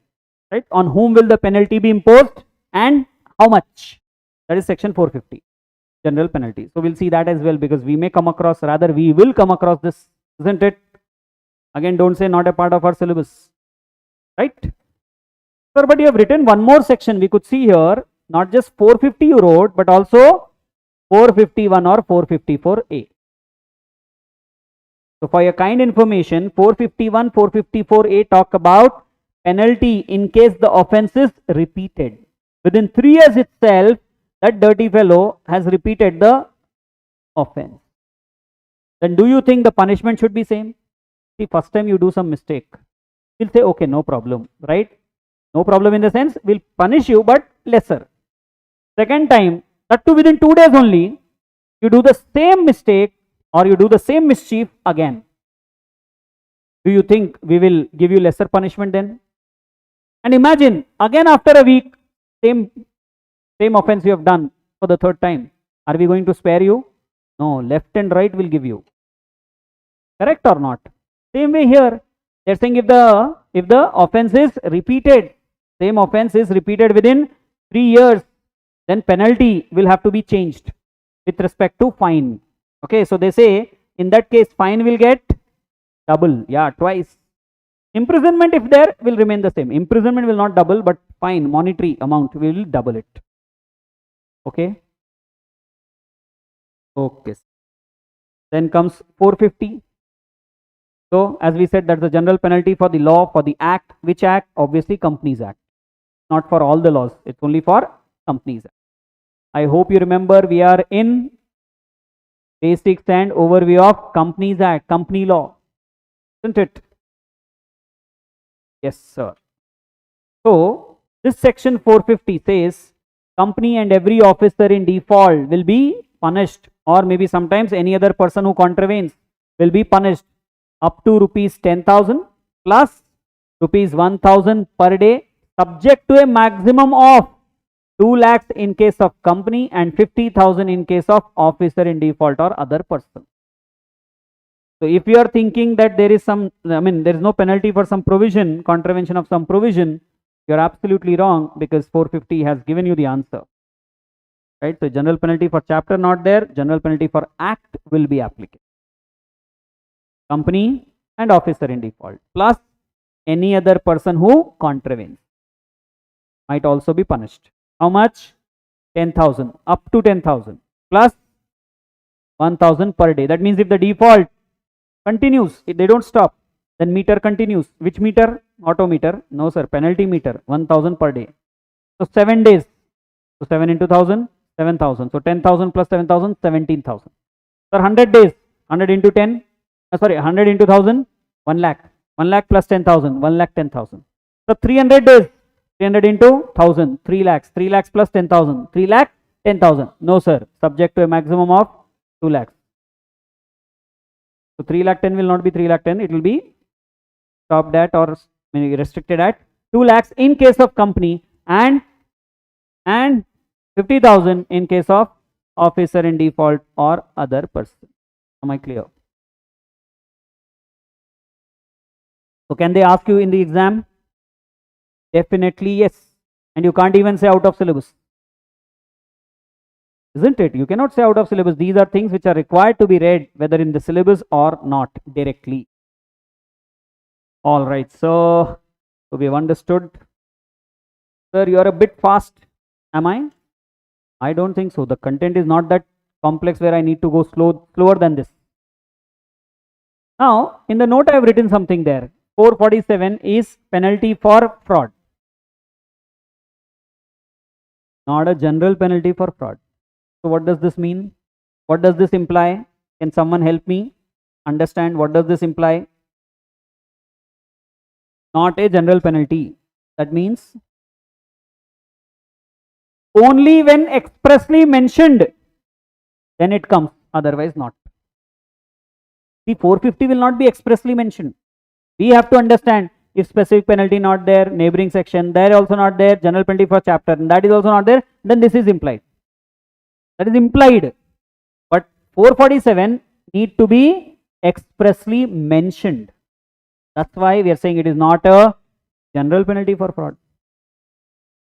Speaker 1: right? On whom will the penalty be imposed and how much? That is section 450, general penalty. So we'll see that as well, because we may come across, rather we will come across this, isn't it? Again, don't say not a part of our syllabus, right? Sir, but you have written one more section. We could see here, not just 450 you wrote, but also 451 or 454A. So for your kind information, 451, 454A talk about penalty in case the offense is repeated. Within 3 years itself, that dirty fellow has repeated the offense. Then do you think the punishment should be same? See, first time you do some mistake, we'll say, okay, no problem, right? No problem in the sense, we'll punish you, but lesser. Second time, that too within 2 days only, you do the same mistake or you do the same mischief again. Do you think we will give you lesser punishment then? And imagine, again after a week, same offense you have done for the 3rd time. Are we going to spare you? No, left and right will give you. Correct or not? Same way here. They're saying if the offense is repeated, same offense is repeated within 3 years, then penalty will have to be changed with respect to fine. Okay, so they say in that case fine will get double, yeah, twice. Imprisonment, if there, will remain the same. Imprisonment will not double, but fine, monetary amount will double it. Okay. Okay. Then comes 450. So as we said, that's the general penalty for the law, for the act. Which act? Obviously Companies Act. Not for all the laws, it's only for Companies Act. I hope you remember we are in basics and overview of Companies Act, company law, isn't it? Yes, sir. So this section 450 says company and every officer in default will be punished, or maybe sometimes any other person who contravenes will be punished up to rupees 10,000 plus rupees 1,000 per day, subject to a maximum of 2 lakhs in case of company and 50,000 in case of officer in default or other person. So if you are thinking that there is some, there is no penalty for some provision, contravention of some provision, you are absolutely wrong, because 450 has given you the answer. Right? So general penalty for chapter not there, general penalty for act will be applicable. Company and officer in default plus any other person who contravenes might also be punished. How much? 10,000, up to 10,000 plus 1,000 per day. That means if the default continues, if they don't stop, then meter continues. Which meter? Auto meter? No sir, penalty meter, 1,000 per day. So 7 days. So 7 into 1,000, 7,000. So 10,000 plus 7,000, 17,000. Sir, 100 days, 100 into 10, 100 into 1,000, 1 lakh. 1 lakh plus 10,000, 1 lakh 10,000. So 300 days, 300 into 1,000, 3 lakhs. 3 lakhs plus 10,000, 3 lakh 10,000. No sir, subject to a maximum of 2 lakhs. So 3 lakh 10 will not be 3 lakh 10, it will be stopped at or restricted at 2 lakhs in case of company and 50,000 in case of officer in default or other person. Am I clear? So can they ask you in the exam? Definitely yes. And you can't even say out of syllabus. Isn't it? You cannot say out of syllabus. These are things which are required to be read whether in the syllabus or not directly. All right. So we have understood. Sir, you are a bit fast. Am I? I don't think so. The content is not that complex where I need to go slower than this. Now, in the note I have written something there. 447 is penalty for fraud. Not a general penalty for fraud. So what does this mean? What does this imply? Can someone help me understand what does this imply? Not a general penalty. That means only when expressly mentioned then it comes, otherwise not. See, 450 will not be expressly mentioned. We have to understand if specific penalty not there, neighboring section there also not there, general penalty for chapter and that is also not there, then this is implied. That is implied. But 447 need to be expressly mentioned. That's why we are saying it is not a general penalty for fraud.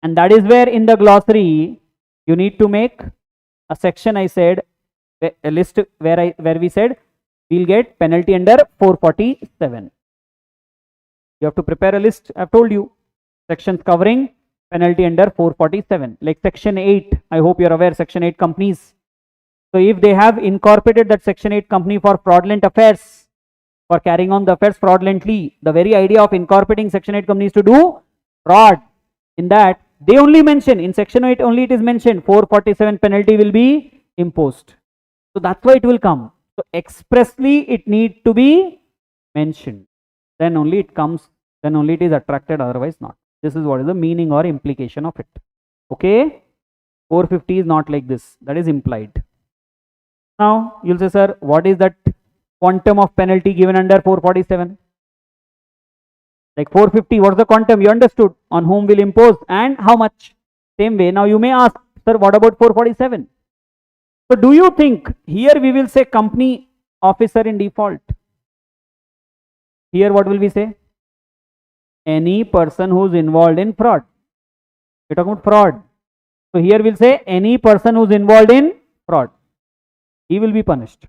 Speaker 1: And that is where in the glossary you need to make a section. I said a list where we said we'll get penalty under 447. You have to prepare a list. I've told you sections covering penalty under 447, like section 8. I hope you're aware, section 8 companies. So if they have incorporated that section 8 company for fraudulent affairs, for carrying on the affairs fraudulently, the very idea of incorporating section 8 companies to do fraud, in that they only mention in section 8 only it is mentioned 447 penalty will be imposed. So that's why it will come. So expressly it need to be mentioned. Then only it comes, then only it is attracted, otherwise not. This is what is the meaning or implication of it. Okay, 450 is not like this, that is implied. Now you'll say, sir, what is that quantum of penalty given under 447? Like 450, what's the quantum? You understood, on whom will impose and how much. Same way, now you may ask, sir, what about 447? So do you think here we will say company officer in default? Here what will we say? Any person who is involved in fraud. We're talking about fraud. So here we'll say any person who is involved in fraud, he will be punished.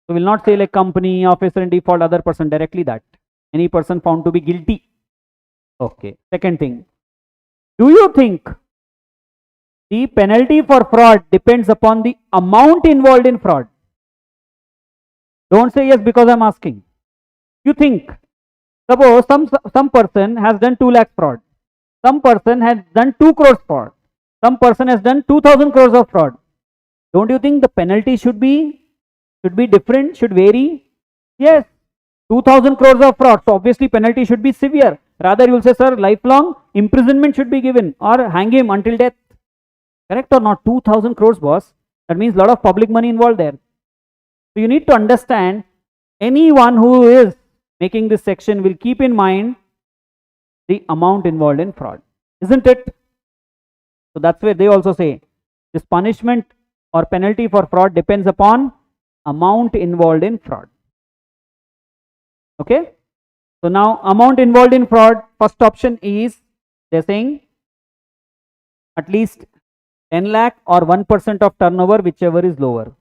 Speaker 1: So we'll not say like company, officer in default, other person, directly that. Any person found to be guilty. Okay. Second thing, do you think the penalty for fraud depends upon the amount involved in fraud? Don't say yes because I'm asking. You think, suppose some person has done 2 lakh fraud, some person has done 2 crores fraud, some person has done 2000 crores of fraud. Don't you think the penalty should be different, should vary? Yes, 2000 crores of fraud, so obviously penalty should be severe. Rather you will say, sir, lifelong imprisonment should be given or hang him until death. Correct or not? 2000 crores, boss. That means a lot of public money involved there. So you need to understand, anyone who is making this section will keep in mind the amount involved in fraud, isn't it? So that's where they also say this punishment or penalty for fraud depends upon amount involved in fraud. Okay, so now amount involved in fraud, first option is, they're saying at least 10 lakh or 1% of turnover, whichever is lower.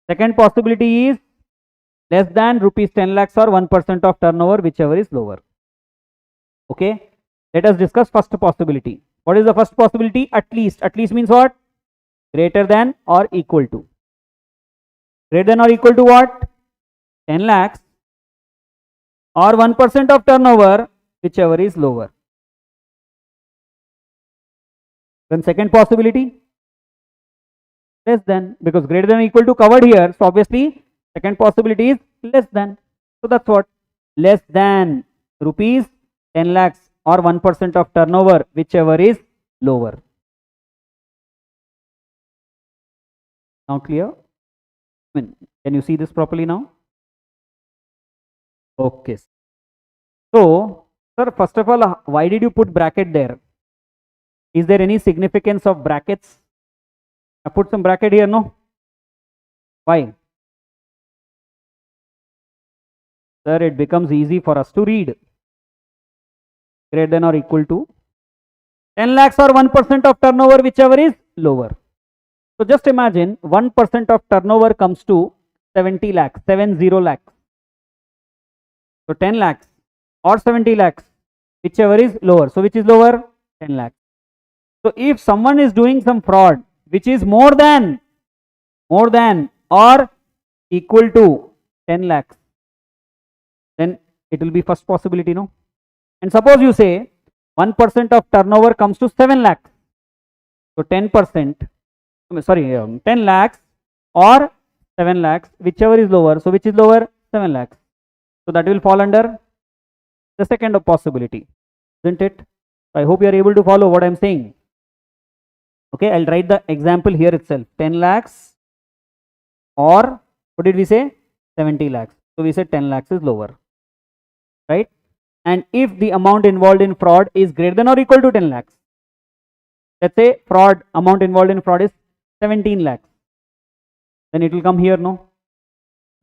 Speaker 1: Second possibility is less than rupees 10 lakhs or 1% of turnover, whichever is lower. Okay, let us discuss first possibility. What is the first possibility? At least. At least means what? Greater than or equal to. Greater than or equal to what? 10 lakhs or 1% of turnover, whichever is lower. Then second possibility, less than, because greater than or equal to covered here, so obviously second possibility is less than. So that's what? Less than rupees 10 lakhs or 1% of turnover, whichever is lower. Now clear? I mean, can you see this properly now? Okay. So, sir, first of all, why did you put bracket there? Is there any significance of brackets? I put some bracket here, no? Why? Sir, it becomes easy for us to read. Greater than or equal to 10 lakhs or 1% of turnover, whichever is lower. So just imagine 1% of turnover comes to 70 lakhs, 70 lakhs. So 10 lakhs or 70 lakhs, whichever is lower. So which is lower? 10 lakhs. So if someone is doing some fraud which is more than or equal to 10 lakhs, then it will be first possibility, no? And suppose you say 1% of turnover comes to 7 lakhs. So 10%, 10 lakhs or 7 lakhs, whichever is lower. So which is lower? 7 lakhs. So that will fall under the second possibility, isn't it? I hope you are able to follow what I am saying. Okay, I'll write the example here itself. 10 lakhs or what did we say? 70 lakhs. So we said 10 lakhs is lower, right? And if the amount involved in fraud is greater than or equal to 10 lakhs, let's say fraud amount involved in fraud is 17 lakhs, then it will come here, no?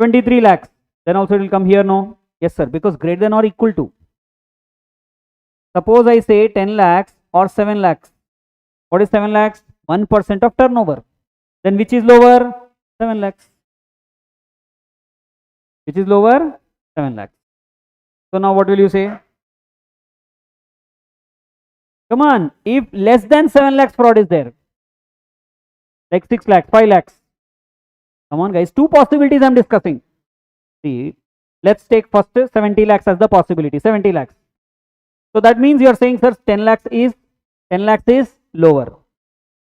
Speaker 1: 23 lakhs, then also it will come here, no? Yes, sir, because greater than or equal to. Suppose I say 10 lakhs or 7 lakhs. What is 7 lakhs? 1% of turnover. Then which is lower? 7 lakhs. Which is lower? 7 lakhs. So now what will you say? Come on, if less than 7 lakhs fraud is there, like 6 lakhs, 5 lakhs. Come on guys, two possibilities I am discussing. See, let's take first 70 lakhs as the possibility, 70 lakhs. So that means you are saying, sir, 10 lakhs is lower.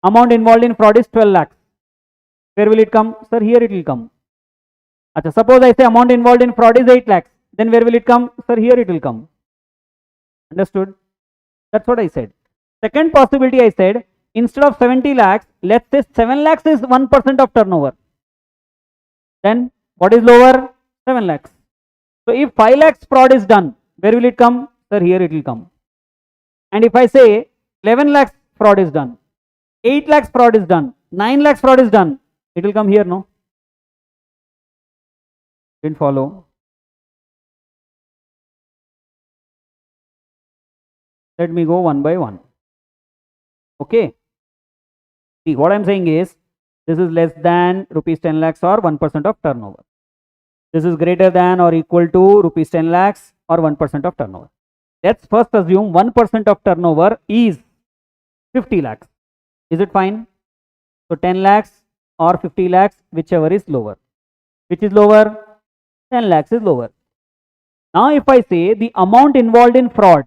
Speaker 1: Amount involved in fraud is 12 lakhs. Where will it come? Sir, here it will come. Achha, suppose I say amount involved in fraud is 8 lakhs. Then where will it come? Sir, here it will come. Understood? That's what I said. Second possibility I said, instead of 70 lakhs, let's say 7 lakhs is 1% of turnover. Then what is lower? 7 lakhs. So if 5 lakhs fraud is done, where will it come? Sir, here it will come. And if I say 11 lakhs fraud is done, 8 lakhs fraud is done, 9 lakhs fraud is done, it will come here, no? Didn't follow. Let me go one by one. Okay. See, what I am saying is, this is less than rupees 10 lakhs or 1% of turnover. This is greater than or equal to rupees 10 lakhs or 1% of turnover. Let's first assume 1% of turnover is 50 lakhs. Is it fine? So 10 lakhs or 50 lakhs, whichever is lower. Which is lower? 10 lakhs is lower. Now if I say the amount involved in fraud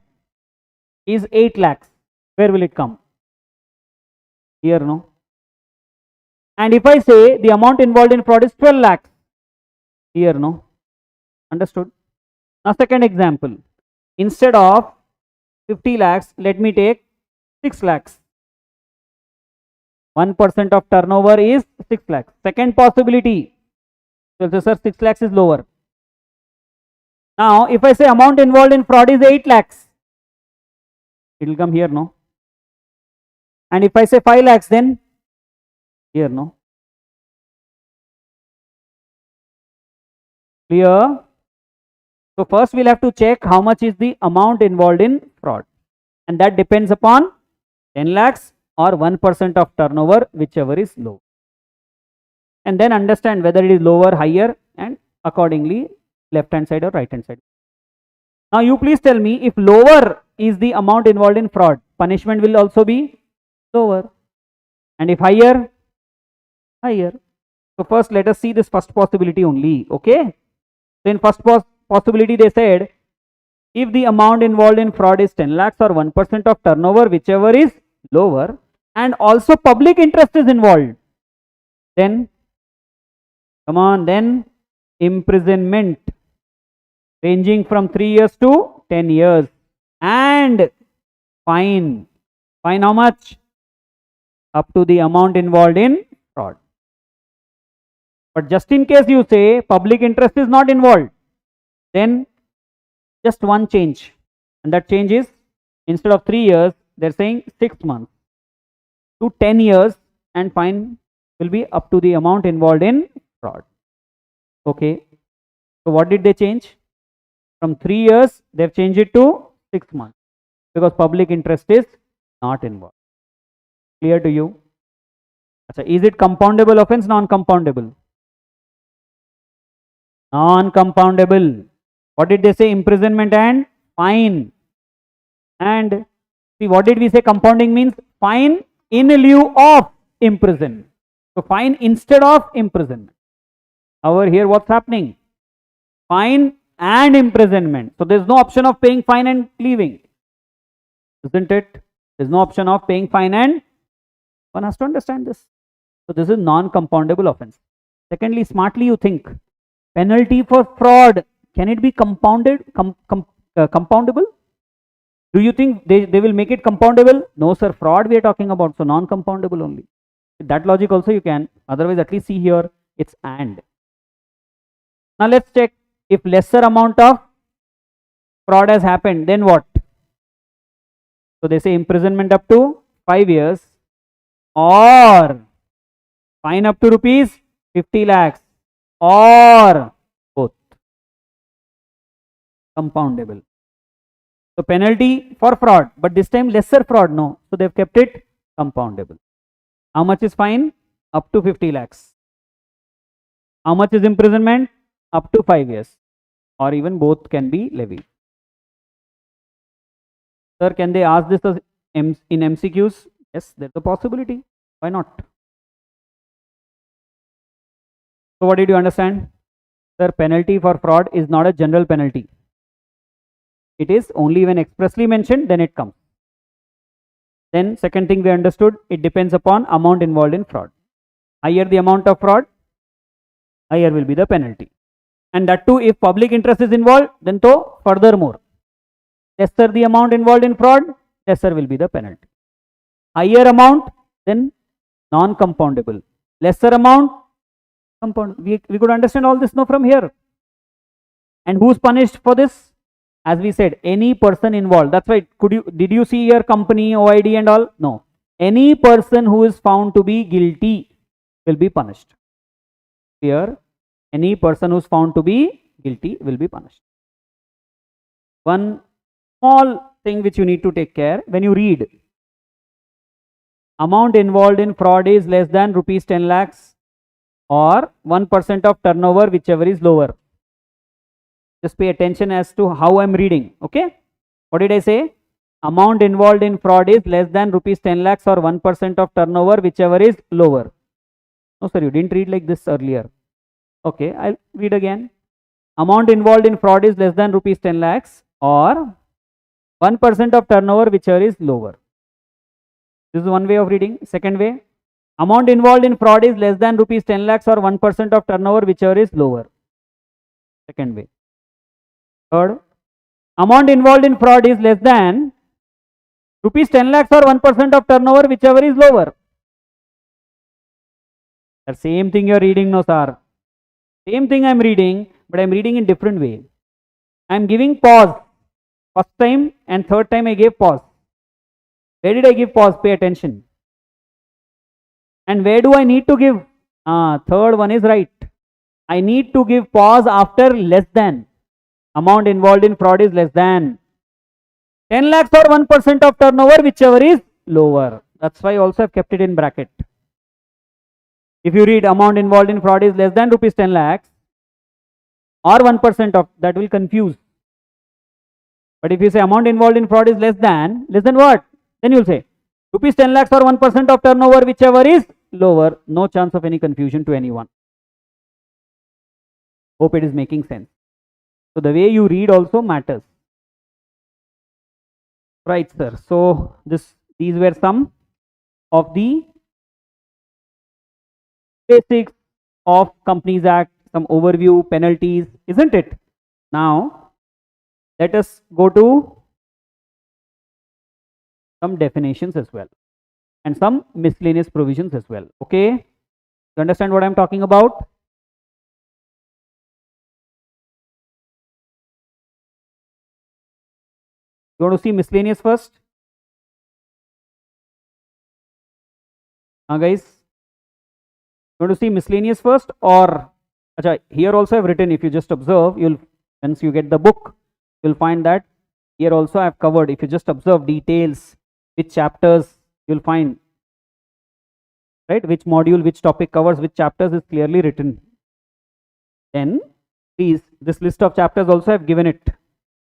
Speaker 1: is 8 lakhs, where will it come? Here, no? And if I say the amount involved in fraud is 12 lakhs, here, no? Understood? Now second example, instead of 50 lakhs, let me take 6 lakhs. 1% of turnover is 6 lakhs. Second possibility, so sir, 6 lakhs is lower. Now if I say amount involved in fraud is 8 lakhs, it will come here, no? And if I say 5 lakhs, then here, no? Clear? So first we'll have to check how much is the amount involved in fraud, and that depends upon 10 lakhs or 1% of turnover, whichever is low, and then understand whether it is lower, higher, and accordingly left hand side or right hand side. Now you please tell me, if lower is the amount involved in fraud, punishment will also be lower, and if higher, higher. So first let us see this first possibility only. Okay, so in first possibility they said, if the amount involved in fraud is 10 lakhs or 1% of turnover, whichever is lower, and also public interest is involved, then come on, then imprisonment ranging from 3 years to 10 years, and fine how much? Up to the amount involved in fraud. But just in case you say public interest is not involved, then just one change, and that change is instead of 3 years, they're saying 6 months to 10 years, and fine will be up to the amount involved in fraud. Okay, so what did they change? From 3 years, they've changed it to 6 months because public interest is not involved. Clear to you? So is it compoundable offense? Non-compoundable? Non-compoundable. What did they say? Imprisonment and fine. And see, what did we say? Compounding means fine in lieu of imprisonment. So fine instead of imprisonment. However, here what's happening? Fine and imprisonment. So there's no option of paying fine and leaving, isn't it? There's no option of paying fine, and one has to understand this. So this is non-compoundable offense. Secondly, smartly you think, penalty for fraud, can it be compounded, compoundable? Do you think they will make it compoundable? No sir, fraud we are talking about, so non-compoundable only. With that logic also you can, otherwise at least see here it's and. Now let's check, if lesser amount of fraud has happened, then what? So they say imprisonment up to 5 years or fine up to rupees 50 lakhs or both. Compoundable. So penalty for fraud, but this time lesser fraud, no. So they've kept it compoundable. How much is fine? Up to 50 lakhs. How much is imprisonment? Up to 5 years, or even both can be levied. Sir, can they ask this in MCQs? Yes, there's a possibility. Why not? So what did you understand? Sir, penalty for fraud is not a general penalty. It is only when expressly mentioned, then it comes. Then second thing we understood, it depends upon amount involved in fraud. Higher the amount of fraud, higher will be the penalty. And that too, if public interest is involved, then to furthermore. Lesser the amount involved in fraud, lesser will be the penalty. Higher amount, then non-compoundable. Lesser amount, compound. We could understand all this now from here. And who's punished for this? As we said, any person involved. That's right. Did you see your company, OID and all? No. Any person who is found to be guilty will be punished. Here, any person who is found to be guilty will be punished. One small thing which you need to take care when you read, amount involved in fraud is less than rupees 10 lakhs or 1% of turnover, whichever is lower. Just pay attention as to how I am reading. Okay, what did I say? Amount involved in fraud is less than rupees 10 lakhs or 1% of turnover, whichever is lower. No sir, you didn't read like this earlier. Okay, I'll read again. Amount involved in fraud is less than rupees 10 lakhs or 1% of turnover, whichever is lower. This is one way of reading. Second way, amount involved in fraud is less than rupees 10 lakhs or 1% of turnover, whichever is lower. Second way. Third, amount involved in fraud is less than rupees 10 lakhs or 1% of turnover, whichever is lower. The same thing you are reading, no sir. Same thing I am reading, but I am reading in different way. I am giving pause. First time and third time I gave pause. Where did I give pause? Pay attention. And where do I need to give? Third one is right. I need to give pause after less than. Amount involved in fraud is less than 10 lakhs or 1% of turnover, whichever is lower. That's why I also have kept it in bracket. If you read amount involved in fraud is less than rupees 10 lakhs or 1% of, that will confuse. But if you say amount involved in fraud is less than what? Then you will say rupees 10 lakhs or 1% of turnover, whichever is lower. No chance of any confusion to anyone. Hope it is making sense. So the way you read also matters. Right sir. So these were some of the basics of Companies Act, some overview, penalties, isn't it? Now let us go to some definitions as well and some miscellaneous provisions as well. Okay, you understand what I am talking about? You want to see miscellaneous first? Guys, you want to see miscellaneous first, or here also I've written, if you just observe, once you get the book, you'll find that here also I've covered. If you just observe details, which chapters, you'll find, right, which module, which topic covers which chapters is clearly written. Then please, this list of chapters also I've given it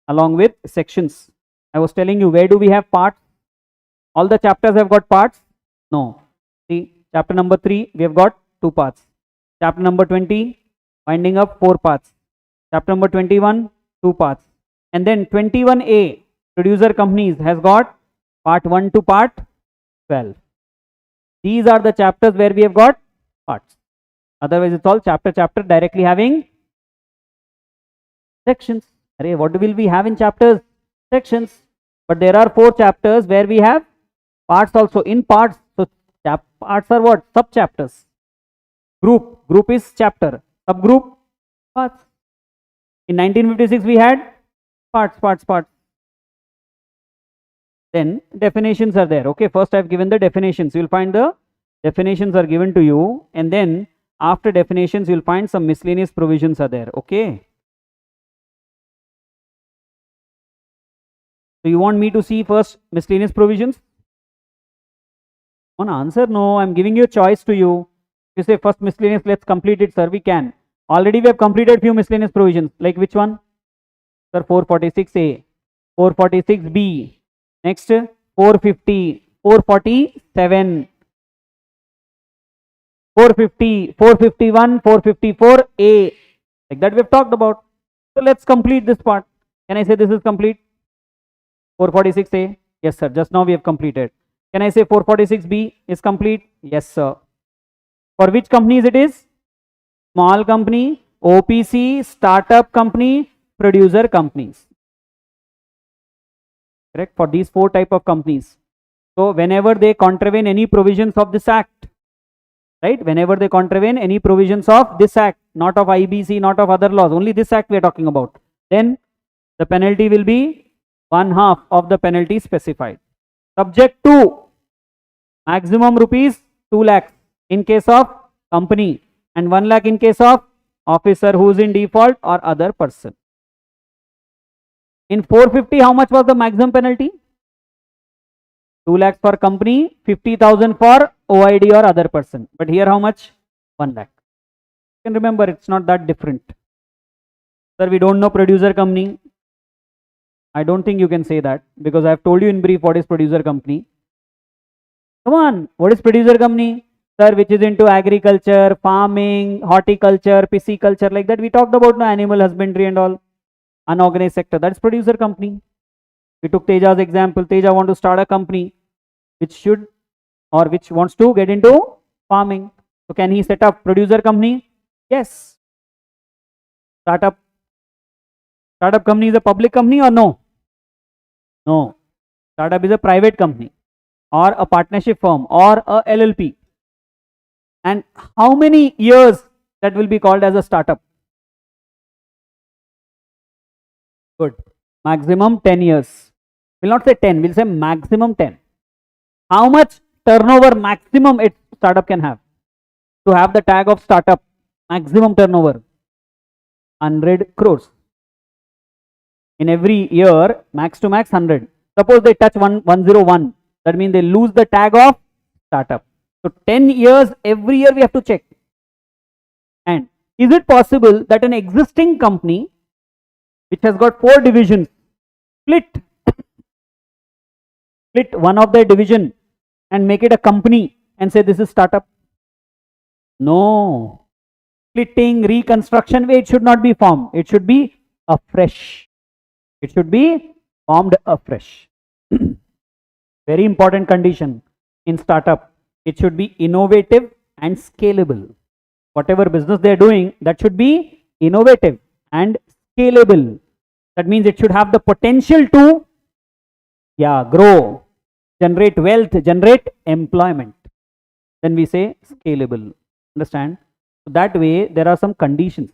Speaker 1: along with sections. I was telling you, where do we have parts? All the chapters have got parts? No. See, chapter number 3, we have got 2 parts. Chapter number 20, winding up 4 parts. Chapter number 21, 2 parts. And then 21A, producer companies, has got part 1 to part 12. These are the chapters where we have got parts. Otherwise, it's all chapter directly having sections. Array, what will we have in chapters? Sections. But there are 4 chapters where we have parts also. In parts, so parts are what? Sub chapters. Group is chapter. Subgroup, parts. In 1956 we had parts. Then definitions are there. Okay, first I have given the definitions. You will find the definitions are given to you, and then after definitions you will find some miscellaneous provisions are there. Okay, so you want me to see first miscellaneous provisions? One answer? No, I am giving you a choice to you. You say first miscellaneous, let's complete it, sir. We can. Already we have completed few miscellaneous provisions. Like which one? Sir, 446A, 446B, next 450, 447, 450, 451, 454A. Like that we have talked about. So let's complete this part. Can I say this is complete? 446A, yes sir, just now we have completed. Can I say 446B is complete? Yes sir. For which companies it is? Small company, OPC, startup company, producer companies. Correct? For these 4 type of companies. So whenever they contravene any provisions of this act, right? Whenever they contravene any provisions of this act, not of IBC, not of other laws, only this act we are talking about, then the penalty will be 1/2 of the penalty specified. Subject to maximum rupees 2 lakhs in case of company and 1 lakh in case of officer who is in default or other person. In 450, how much was the maximum penalty? 2 lakhs for company, 50,000 for OID or other person. But here how much? 1 lakh. You can remember, it's not that different. Sir, we don't know producer company. I don't think you can say that, because I have told you in brief what is producer company. Come on, what is producer company? Sir, which is into agriculture, farming, horticulture, pisciculture, like that. We talked about animal husbandry and all. Unorganized sector, that's producer company. We took Teja's example. Teja want to start a company which should or which wants to get into farming. So can he set up producer company? Yes. Startup company is a public company or no? No. Startup is a private company or a partnership firm or a LLP. And how many years that will be called as a startup? Good. Maximum 10 years. We'll not say 10, we'll say maximum 10. How much turnover maximum its startup can have? To have the tag of startup, maximum turnover 100 crores. In every year, max to max 100. Suppose they touch 101, that means they lose the tag of startup. So 10 years, every year we have to check. And is it possible that an existing company which has got 4 divisions, split one of their division and make it a company and say this is startup? No. Splitting, reconstruction way, it should not be formed. It should be afresh. It should be formed afresh. Very important condition in startup. It should be innovative and scalable. Whatever business they are doing, that should be innovative and scalable. That means it should have the potential to grow, generate wealth, generate employment. Then we say scalable. Understand? So that way there are some conditions.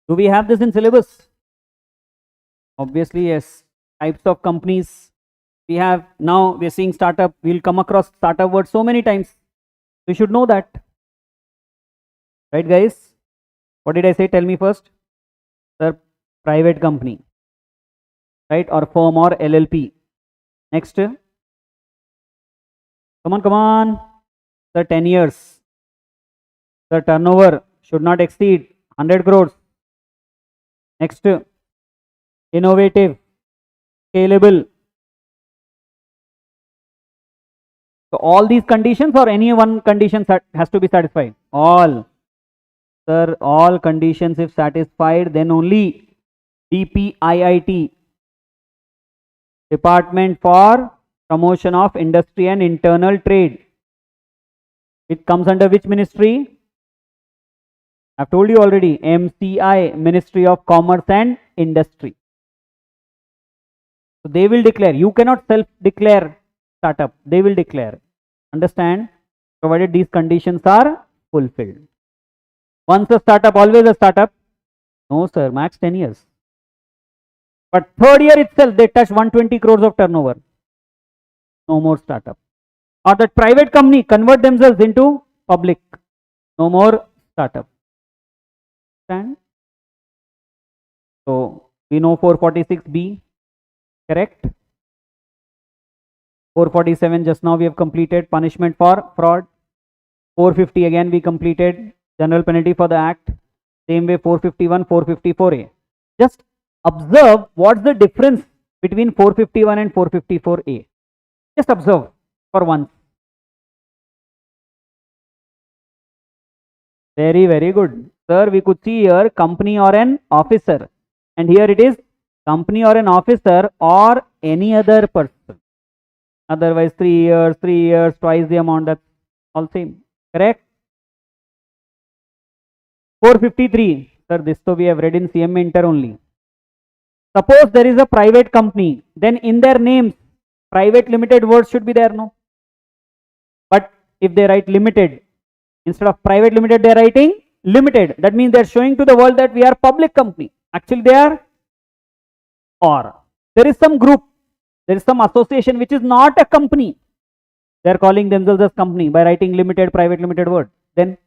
Speaker 1: Do we have this in syllabus? Obviously, yes. Types of companies we have now. We are seeing startup. We'll come across startup word so many times. We should know that, right, guys? What did I say? Tell me first. Sir, private company, right, or firm or LLP. Next. Come on. Sir, 10 years. The turnover should not exceed 100 crores. Next. Innovative, scalable. So all these conditions or any one condition has to be satisfied? All. Sir, all conditions if satisfied, then only DPIIT, Department for Promotion of Industry and Internal Trade. It comes under which ministry? I've told you already. MCI, Ministry of Commerce and Industry. So they will declare. You cannot self-declare startup. They will declare. Understand? Provided these conditions are fulfilled. Once a startup, always a startup? No, sir. Max 10 years. But third year itself, they touch 120 crores of turnover. No more startup. Or that private company convert themselves into public. No more startup. Understand? So we know 446B. Correct? 447 just now we have completed, punishment for fraud. 450 again we completed, general penalty for the act. Same way 451, 454A. Just observe what's the difference between 451 and 454A. Just observe for once. Very, very good. Sir, we could see here company or an officer. And here it is company or an officer or any other person. Otherwise 3 years, twice the amount, that's all same. Correct? 453. Sir, this so we have read in cmainter only. Suppose there is a private company, then in their names, private limited words should be there, no? But if they write limited, instead of private limited, they are writing limited. That means they are showing to the world that we are public company. Actually, they are or. There is some group, there is some association which is not a company. They are calling themselves as company by writing limited, private limited word. Then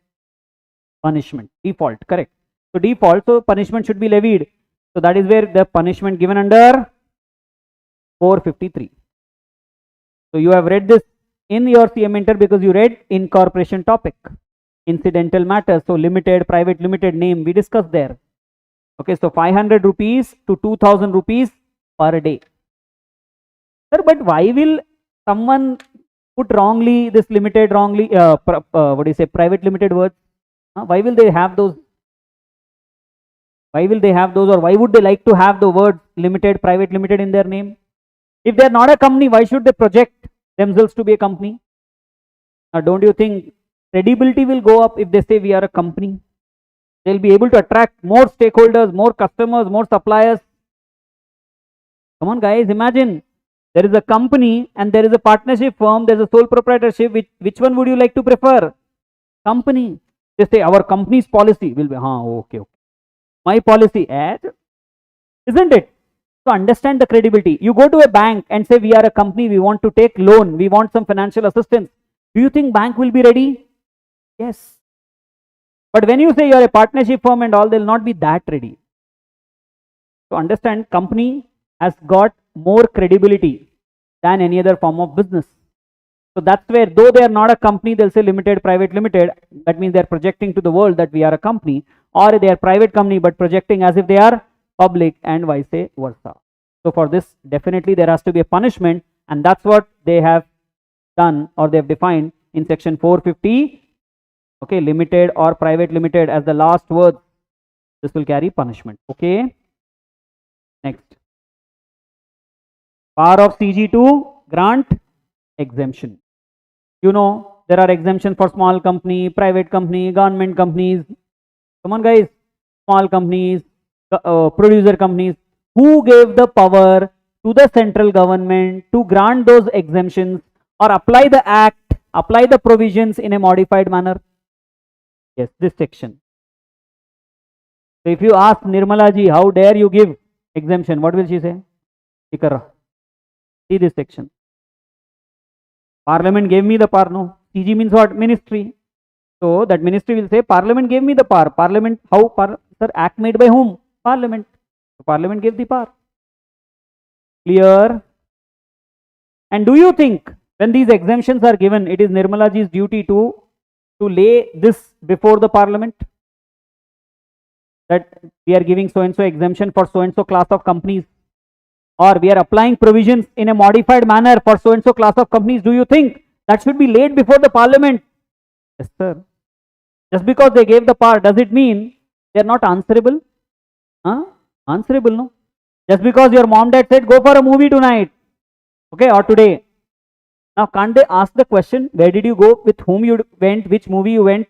Speaker 1: punishment, default, correct. So default, so punishment should be levied. So that is where the punishment given under 453. So you have read this in your cmainter because you read incorporation topic, incidental matters. So limited, private limited name we discussed there. Okay, so 500 rupees to 2000 rupees per day. Sir, but why will someone put wrongly this limited wrongly what do you say, private limited words? Why will they have those? Why will they have those, or why would they like to have the words limited, private limited in their name? If they are not a company, why should they project themselves to be a company? Don't you think credibility will go up if they say we are a company? They'll be able to attract more stakeholders, more customers, more suppliers. Come on guys, imagine there is a company and there is a partnership firm, there is a sole proprietorship. Which one would you like to prefer? Company. They say our company's policy will be, okay. My policy, isn't it? So understand the credibility. You go to a bank and say we are a company, we want to take loan, we want some financial assistance. Do you think bank will be ready? Yes. But when you say you are a partnership firm and all, they will not be that ready. So understand, company has got more credibility than any other form of business. So that's where, though they are not a company, they'll say limited, private limited. That means they're projecting to the world that we are a company, or they are private company but projecting as if they are public, and vice versa. So for this, definitely there has to be a punishment, and that's what they have done, or they have defined in section 450. Okay, limited or private limited as the last word, this will carry punishment. Okay, next, power of CG to grant exemption. You know, there are exemptions for small company, private company, government companies. Come on guys, small companies, producer companies. Who gave the power to the central government to grant those exemptions or apply the act, apply the provisions in a modified manner? Yes, this section. So if you ask Nirmala ji, how dare you give exemption. What will she say? Shikara. See this section. Parliament gave me the power. No. CG means what? Ministry. So that ministry will say, Parliament gave me the power. Parliament, how? Sir, act made by whom? Parliament. So Parliament gave the power. Clear? And do you think when these exemptions are given, it is Nirmala ji's duty to lay this before the Parliament? That we are giving so and so exemption for so and so class of companies, or we are applying provisions in a modified manner for so and so class of companies. Do you think that should be laid before the Parliament? Yes, sir. Just because they gave the power, does it mean they are not answerable? Answerable, no? Just because your mom dad said, go for a movie tonight, okay, or today. Now, can't they ask the question, where did you go, with whom you went, which movie you went?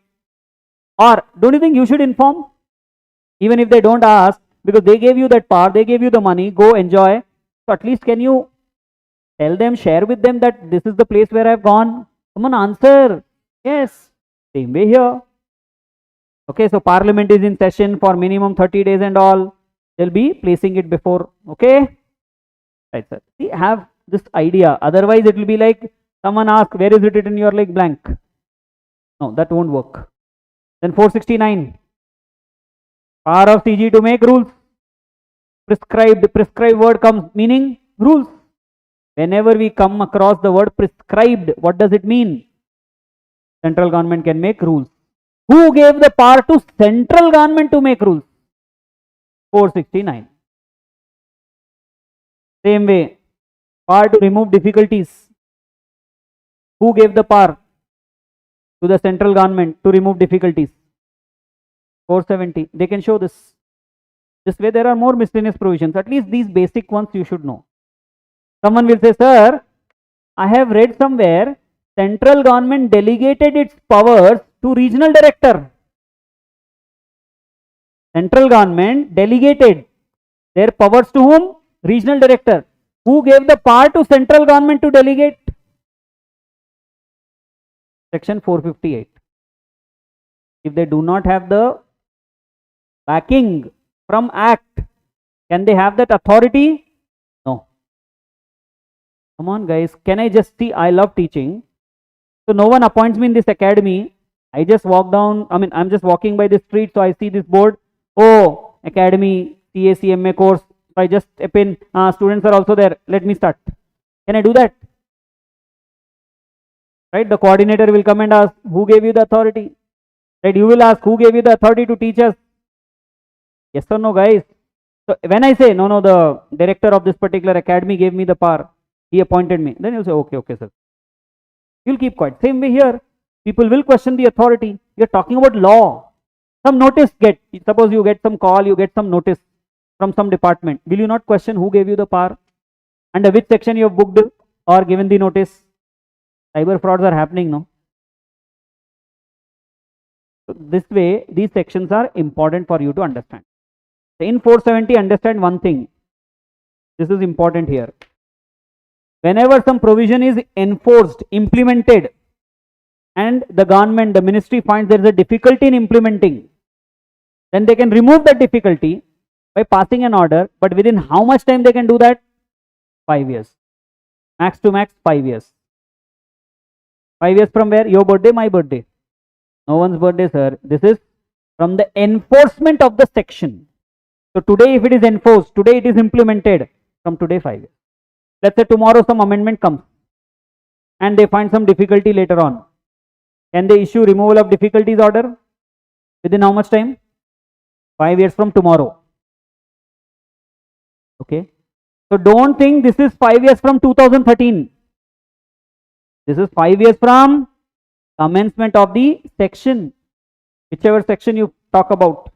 Speaker 1: Or don't you think you should inform? Even if they don't ask, because they gave you that power, they gave you the money, go enjoy. So at least can you tell them, share with them that this is the place where I've gone? Come on, answer. Yes. Same way here. Okay, so Parliament is in session for minimum 30 days and all. They'll be placing it before. Okay. Right, sir. See, have this idea. Otherwise, it will be like someone asks, where is it written? You are like blank. No, that won't work. Then 469. Power of CG to make rules. Prescribed word comes meaning rules. Whenever we come across the word prescribed, what does it mean? Central government can make rules. Who gave the power to central government to make rules? 469. Same way, power to remove difficulties. Who gave the power to the central government to remove difficulties? 470. They can show this. This way there are more miscellaneous provisions. At least these basic ones you should know. Someone will say, sir, I have read somewhere central government delegated its powers to regional director. Central government delegated their powers to whom? Regional director. Who gave the power to central government to delegate? Section 458. If they do not have the backing from Act, can they have that authority? No. Come on, guys. Can I just see? I love teaching. So no one appoints me in this academy. I just walk down. I'm just walking by the street. So I see this board. Oh, academy, CMA course. So I just step in. Students are also there. Let me start. Can I do that? Right? The coordinator will come and ask, who gave you the authority? Right? You will ask, who gave you the authority to teach us? Yes or no, guys? So when I say, no, the director of this particular academy gave me the power. He appointed me. Then you'll say, okay, sir. You'll keep quiet. Same way here. People will question the authority. You're talking about law. Some notice get. Suppose you get some call, you get some notice from some department. Will you not question who gave you the power? Under which section you have booked or given the notice? Cyber frauds are happening, no? So this way, these sections are important for you to understand. In 470, understand one thing. This is important here. Whenever some provision is enforced, implemented, and the government, the ministry finds there is a difficulty in implementing, then they can remove that difficulty by passing an order. But within how much time they can do that? 5 years. Max to max 5 years. 5 years from where? Your birthday, my birthday. No one's birthday, sir. This is from the enforcement of the section. So today if it is enforced, today it is implemented, from today 5 years. Let's say tomorrow some amendment comes and they find some difficulty later on. Can they issue removal of difficulties order? Within how much time? 5 years from tomorrow. Okay. So don't think this is 5 years from 2013. This is 5 years from commencement of the section, whichever section you talk about.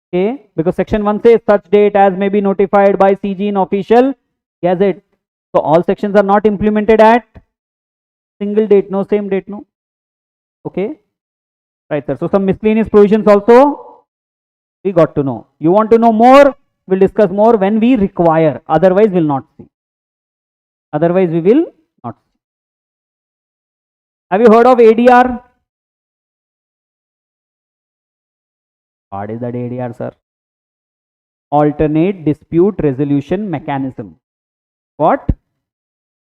Speaker 1: Okay, because section 1 says such date as may be notified by CG in official gazette. So all sections are not implemented at single date, no same date, no. Okay, right, sir. So some miscellaneous provisions also we got to know. You want to know more? We'll discuss more when we require. Otherwise, we'll not see. Otherwise, we will not see. Have you heard of ADR? What is that ADR, sir? alternate dispute resolution mechanism. What?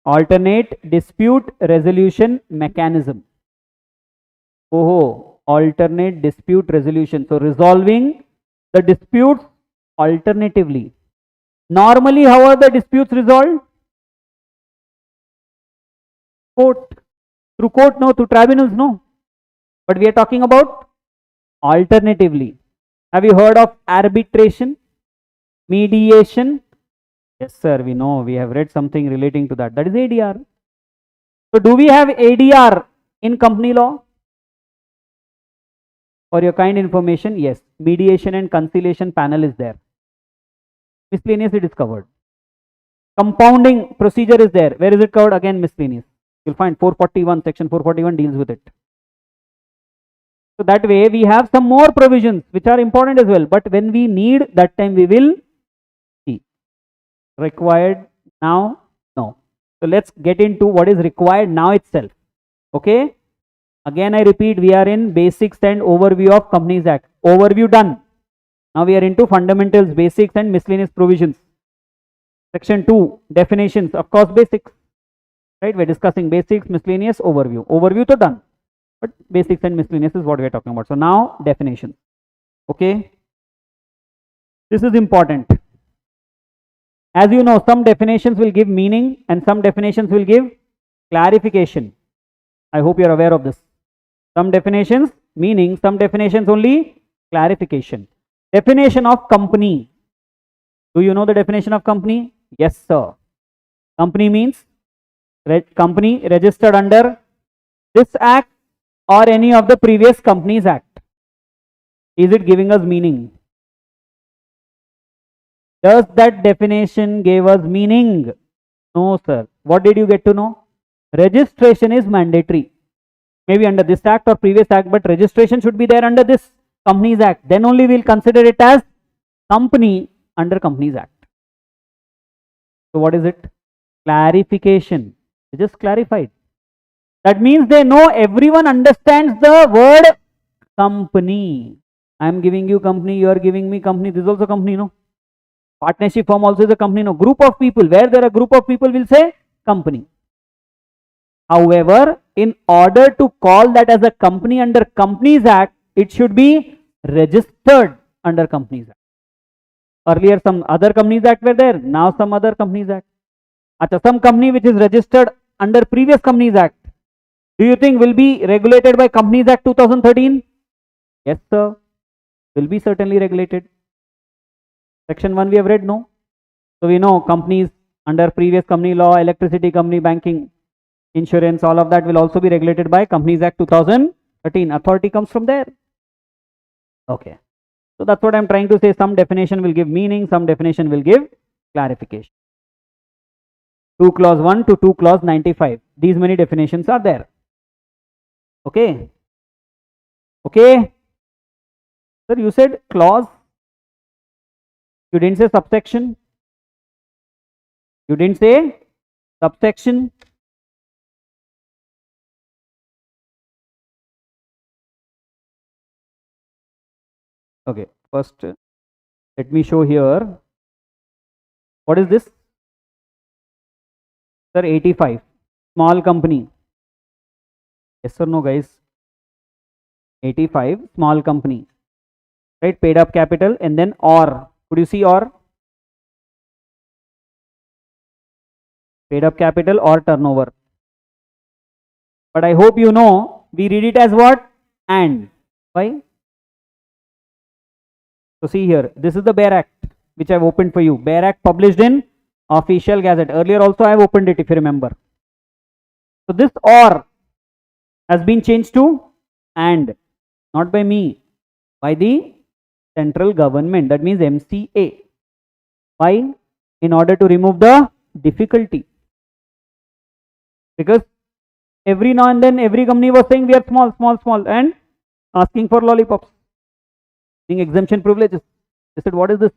Speaker 1: Alternate dispute resolution mechanism. Oh, alternate dispute resolution. So resolving the disputes alternatively. Normally, how are the disputes resolved? Court. Through court, no. Through tribunals, no. But we are talking about alternatively. Have you heard of arbitration? Mediation? Yes, sir, we know. We have read something relating to that. That is ADR. So, do we have ADR in company law? For your kind information, yes. Mediation and conciliation panel is there. Miscellaneous, it is covered. Compounding procedure is there. Where is it covered? Again, miscellaneous. You'll find 441, section 441 deals with it. So that way we have some more provisions which are important as well. But when we need, that time we will see. Required now? No. So let's get into what is required now itself. Okay. Again, I repeat, we are in basics and overview of Companies Act. Overview done. Now we are into fundamentals, basics and miscellaneous provisions. Section 2, definitions, of course basics. Right, we are discussing basics, miscellaneous, overview. Overview to done. But basics and miscellaneous is what we are talking about. So now definition. Okay. This is important. As you know, some definitions will give meaning and some definitions will give clarification. I hope you are aware of this. Some definitions meaning, some definitions only clarification. Definition of company. Do you know the definition of company? Yes, sir. Company means company registered under this act or any of the previous Companies Act. Is it giving us meaning? Does that definition give us meaning? No, sir. What did you get to know? Registration is mandatory. Maybe under this act or previous act, but registration should be there under this Companies Act. Then only we will consider it as company under Companies Act. So what is it? Clarification. They just clarified. That means they know, everyone understands the word company. I am giving you company, you are giving me company. This is also company, no? Partnership firm also is a company, no? Group of people. Where there are a group of people, will say company. However, in order to call that as a company under Companies Act, it should be registered under Companies Act. Earlier some other Companies Act were there, now some other Companies Act. Achha, some company which is registered under previous Companies Act, do you think will be regulated by Companies Act 2013? Yes, sir. Will be certainly regulated. Section 1 we have read, no? So we know companies under previous company law, electricity company, banking, insurance, all of that will also be regulated by Companies Act 2013. Authority comes from there. Okay. So that's what I'm trying to say. Some definition will give meaning, some definition will give clarification. 2 clause 1 to 2 clause 95. These many definitions are there. Okay. Okay. Sir, you said clause. You didn't say subsection. You didn't say subsection. Okay, first let me show here. What is this? Sir, 85. Small company. Yes or no, guys? 85, small company. Right, paid up capital and then or. Could you see or? Paid up capital or turnover. But I hope you know, we read it as what? And. Why? So see here, this is the Bare Act which I have opened for you. Bare Act published in Official Gazette. Earlier also I have opened it, if you remember. So this or has been changed to and. Not by me, by the central government, that means MCA. Why? In order to remove the difficulty. Because every now and then every company was saying we are small, small, small and asking for lollipops, exemption privileges. They said, what is this?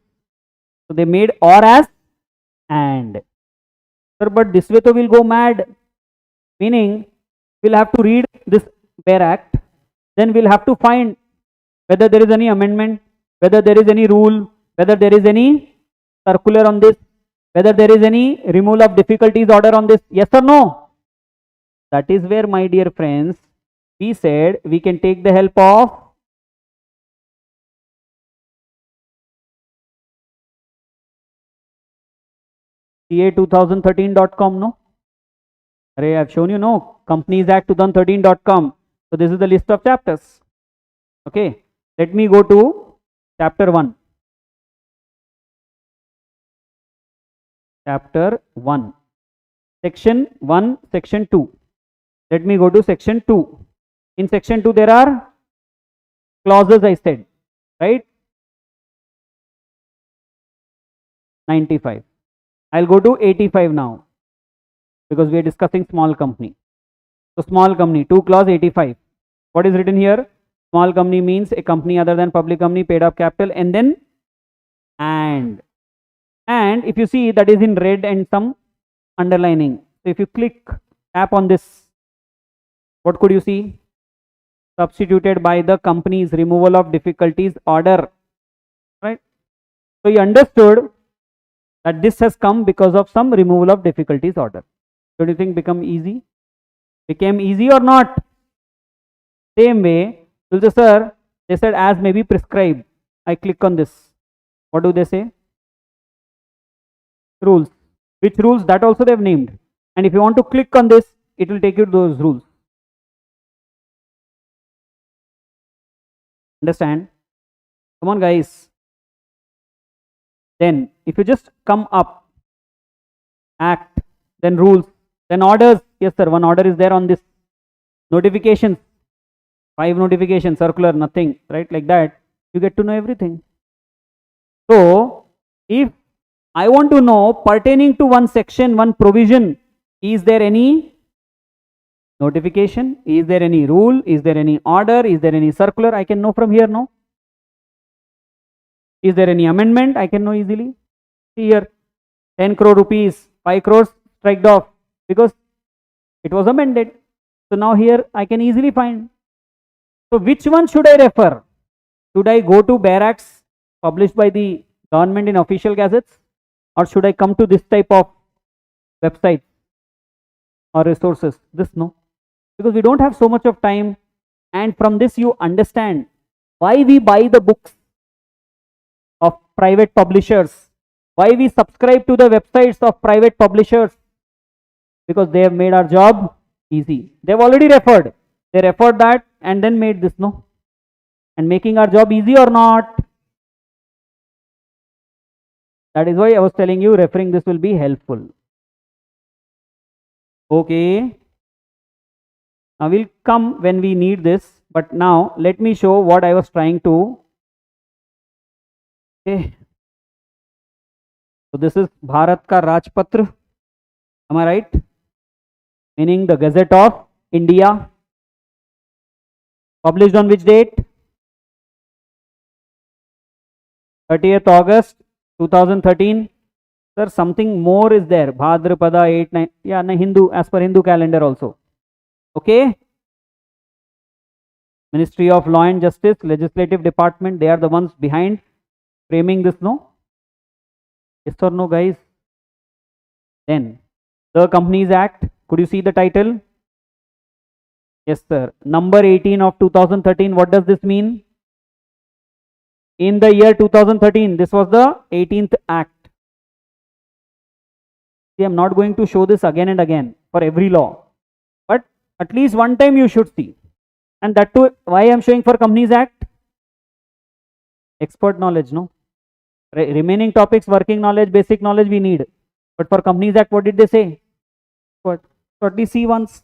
Speaker 1: So they made or as and. Sir, but this way to we'll go mad. Meaning, we'll have to read this Bare Act, then we'll have to find whether there is any amendment, whether there is any rule, whether there is any circular on this, whether there is any removal of difficulties order on this, yes or no? That is where, my dear friends, we said we can take the help of ca2013.com, no? Array, I have shown you, no? Companies Act 2013.com. So this is the list of chapters. Okay, let me go to chapter 1. Chapter 1. Section 1, section 2. Let me go to section 2. In section 2 there are clauses, I said, right? 95. I'll go to 85 now, because we are discussing small company. So small company, 2 clause 85. What is written here? Small company means a company other than public company, paid up capital, and then and if you see, that is in red and some underlining. So if you tap on this, what could you see? Substituted by the company's removal of difficulties order, right? So you understood that this has come because of some removal of difficulties order. Don't you think became easy or not? Same way, sir, they said as may be prescribed. I click on this. What do they say? Rules. Which rules? That also they have named. And if you want to click on this, it will take you to those rules. Understand? Come on, guys. Then if you just come up, act, then rules, then orders. Yes sir, one order is there on this. Notifications, 5 notifications, circular, nothing, right? Like that, you get to know everything. So if I want to know pertaining to one section, one provision, is there any notification? Is there any rule? Is there any order? Is there any circular? I can know from here, no? Is there any amendment? I can know easily. See here, 10 crore rupees, 5 crores striked off because it was amended. So now here I can easily find. So which one should I refer? Should I go to bare acts published by the government in official gazettes, or should I come to this type of website or resources? This, no, because we don't have so much of time, and from this you understand why we buy the books of private publishers, why we subscribe to the websites of private publishers, because they have made our job easy. They have already referred. They referred that and then made this, no? And making our job easy or not? That is why I was telling you referring this will be helpful. Okay. Now we'll come when we need this, but now let me show what I was trying to. Okay. So this is Bharat ka Rajpatra. Am I right? Meaning the Gazette of India. Published on which date? 30th August 2013. Sir, something more is there. Bhadrapada 8, 9. Yeah, Hindu, as per Hindu calendar also. Okay. Ministry of Law and Justice, Legislative Department, they are the ones behind framing this, no? Yes or no, guys? Then the Companies Act. Could you see the title? Yes sir. Number 18 of 2013. What does this mean? In the year 2013, this was the 18th act. See, I am not going to show this again and again for every law, but at least one time you should see. And that too, why I am showing for Companies Act? Expert knowledge, no? Remaining topics, working knowledge, basic knowledge we need. But for Companies Act, what did they say? What? So at least see once.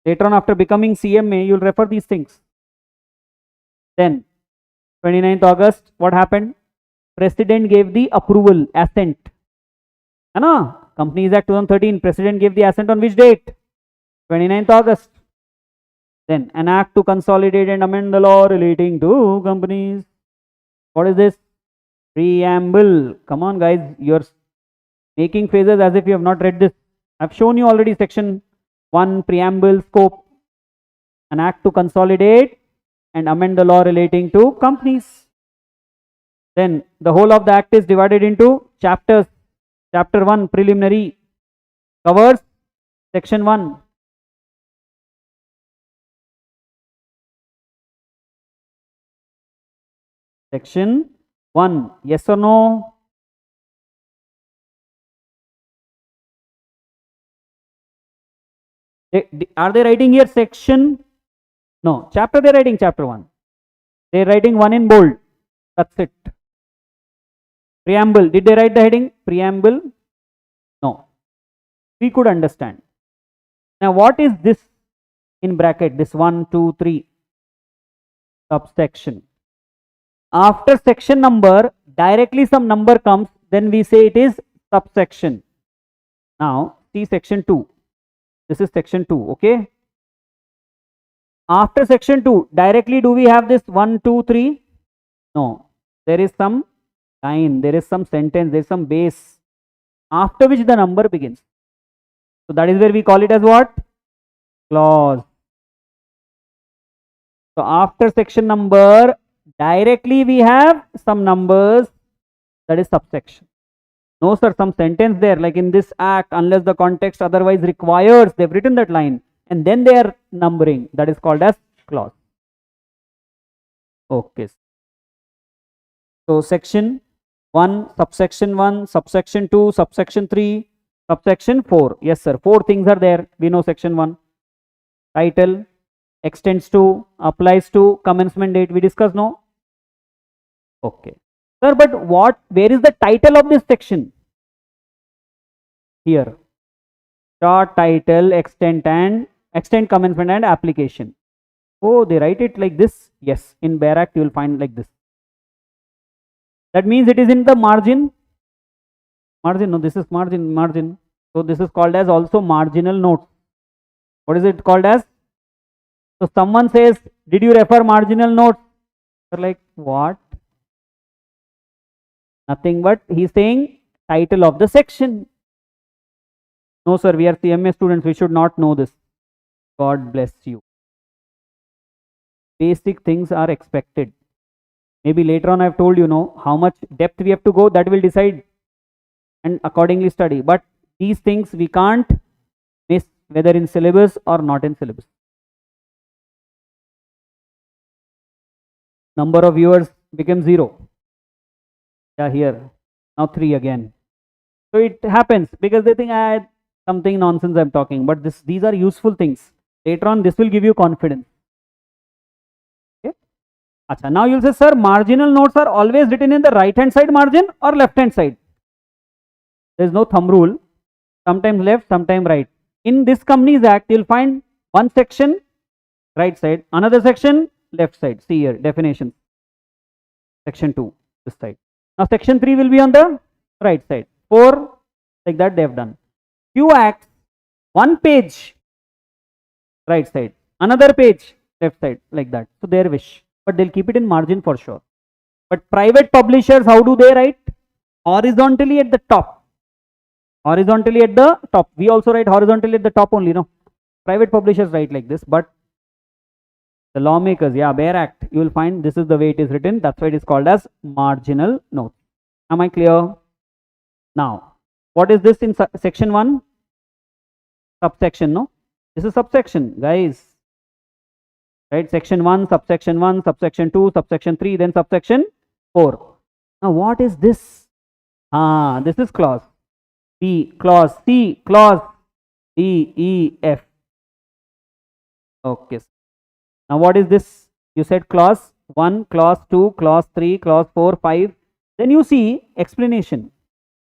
Speaker 1: Later on, after becoming CMA, you will refer these things. Then 29th August, what happened? President gave the approval, assent. Companies Act 2013, President gave the assent on which date? 29th August. Then an act to consolidate and amend the law relating to companies. What is this? Preamble. Come on guys, you're making faces as if you have not read this. I've shown you already section 1, preamble, scope. An act to consolidate and amend the law relating to companies. Then the whole of the act is divided into chapters. Chapter 1 preliminary covers section 1. Section 1, yes or no? Are they writing here section? No, chapter they are writing chapter 1. They are writing 1 in bold. That's it. Preamble, did they write the heading? Preamble? No. We could understand. Now what is this in bracket? This 1, 2, 3 subsection. After section number, directly some number comes, then we say it is subsection. Now see section 2. This is section 2, okay? After section 2, directly do we have this 1, 2, 3? No. There is some line, there is some sentence, there is some base, after which the number begins. So that is where we call it as what? Clause. So after section number, directly we have some numbers, that is subsection. No sir, some sentence there, like in this act, unless the context otherwise requires, they've written that line and then they are numbering, that is called as clause. Okay. So section 1, subsection 2, subsection 3, subsection 4. Yes sir, 4 things are there. We know section 1. Title, extends to, applies to, commencement date, we discussed, no? Okay. Sir, but where is the title of this section? Here. Start, title, extent, commencement and application. Oh, they write it like this? Yes, in Bare Act you will find like this. That means it is in the margin. No, this is margin. So this is called as also marginal notes. What is it called as? So someone says, did you refer marginal notes? They're like, what? Nothing but he's saying title of the section. No sir, we are CMA students, we should not know this. God bless you. Basic things are expected. Maybe later on I have told you, know how much depth we have to go, that will decide and accordingly study. But these things we can't miss, whether in syllabus or not in syllabus. Number of viewers became 0. Yeah, here. Now 3 again. So it happens because they think I had something nonsense I'm talking. But these are useful things. Later on this will give you confidence. Okay. Achha, now you'll say, sir, marginal notes are always written in the right hand side margin or left hand side? There is no thumb rule. Sometimes left, sometimes right. In this Companies Act, you'll find one section right side, another section left side. See here, definition. Section 2, this side. Now section 3 will be on the right side. 4, like that they have done. Few acts, one page right side, another page left side, like that. So their wish, but they'll keep it in margin for sure. But private publishers, how do they write? Horizontally at the top. Horizontally at the top. We also write horizontally at the top only, no? Private publishers write like this, but the lawmakers, yeah, Bare Act, you will find this is the way it is written. That's why it is called as marginal note. Am I clear? Now, what is this in section 1? Subsection, no? This is subsection, guys. Right? Section 1, subsection 2, subsection 3, then subsection 4. Now, what is this? This is clause. B, clause. C, clause. D, E, F. Okay. Now what is this? You said clause 1, clause 2, clause 3, clause 4, 5. Then you see explanation.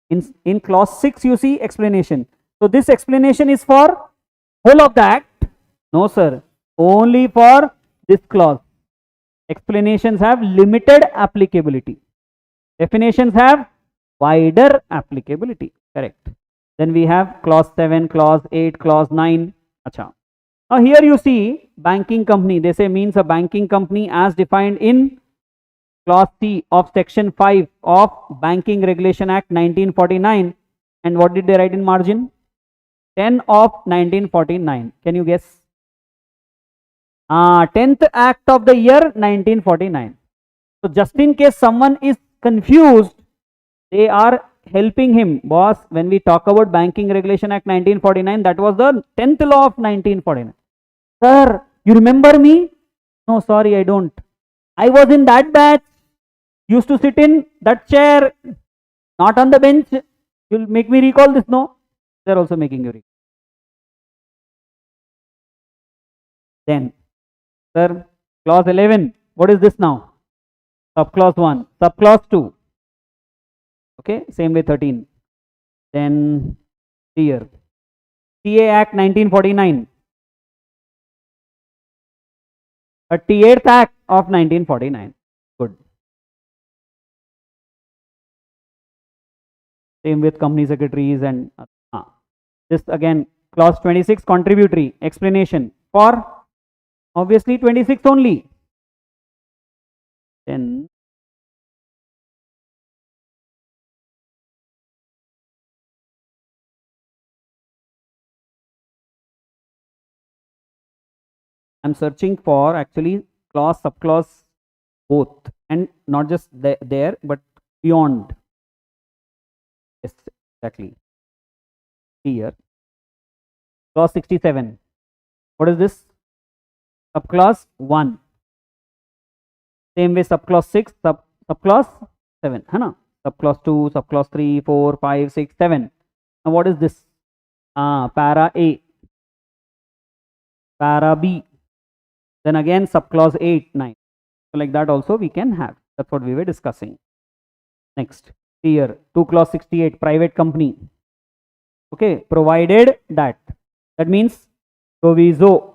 Speaker 1: In clause 6 you see explanation. So this explanation is for whole of the act? No sir, only for this clause. Explanations have limited applicability. Definitions have wider applicability. Correct. Then we have clause 7, clause 8, clause 9. Acha. Now here you see banking company, they say means a banking company as defined in clause C of section 5 of Banking Regulation Act 1949. And what did they write in margin? 10 of 1949. Can you guess? 10th act of the year 1949. So just in case someone is confused, they are helping him. Boss, when we talk about Banking Regulation Act 1949, that was the 10th law of 1949. Sir, you remember me? No, sorry, I don't. I was in that batch. Used to sit in that chair, not on the bench. You'll make me recall this, no? They're also making you recall. Then, sir, clause 11. What is this now? Subclause 1, subclause 2. Okay, same way 13. Then here, CA Act 1949, 38th Act of 1949. Good. Same with company secretaries and this again, clause 26, contributory explanation for obviously 26 only. Then I'm searching for actually clause, subclause both, and not just there but beyond. Yes, exactly. Here, clause 67. What is this? Subclause 1. Same way subclause 6, subclause 7. Hai subclause 2, subclause 3, 4, 5, 6, 7. Now what is this? Para A, para B. Then again subclause 8, 9. So like that also we can have. That's what we were discussing. Next, here 2 clause 68, private company. Okay, provided that. That means proviso,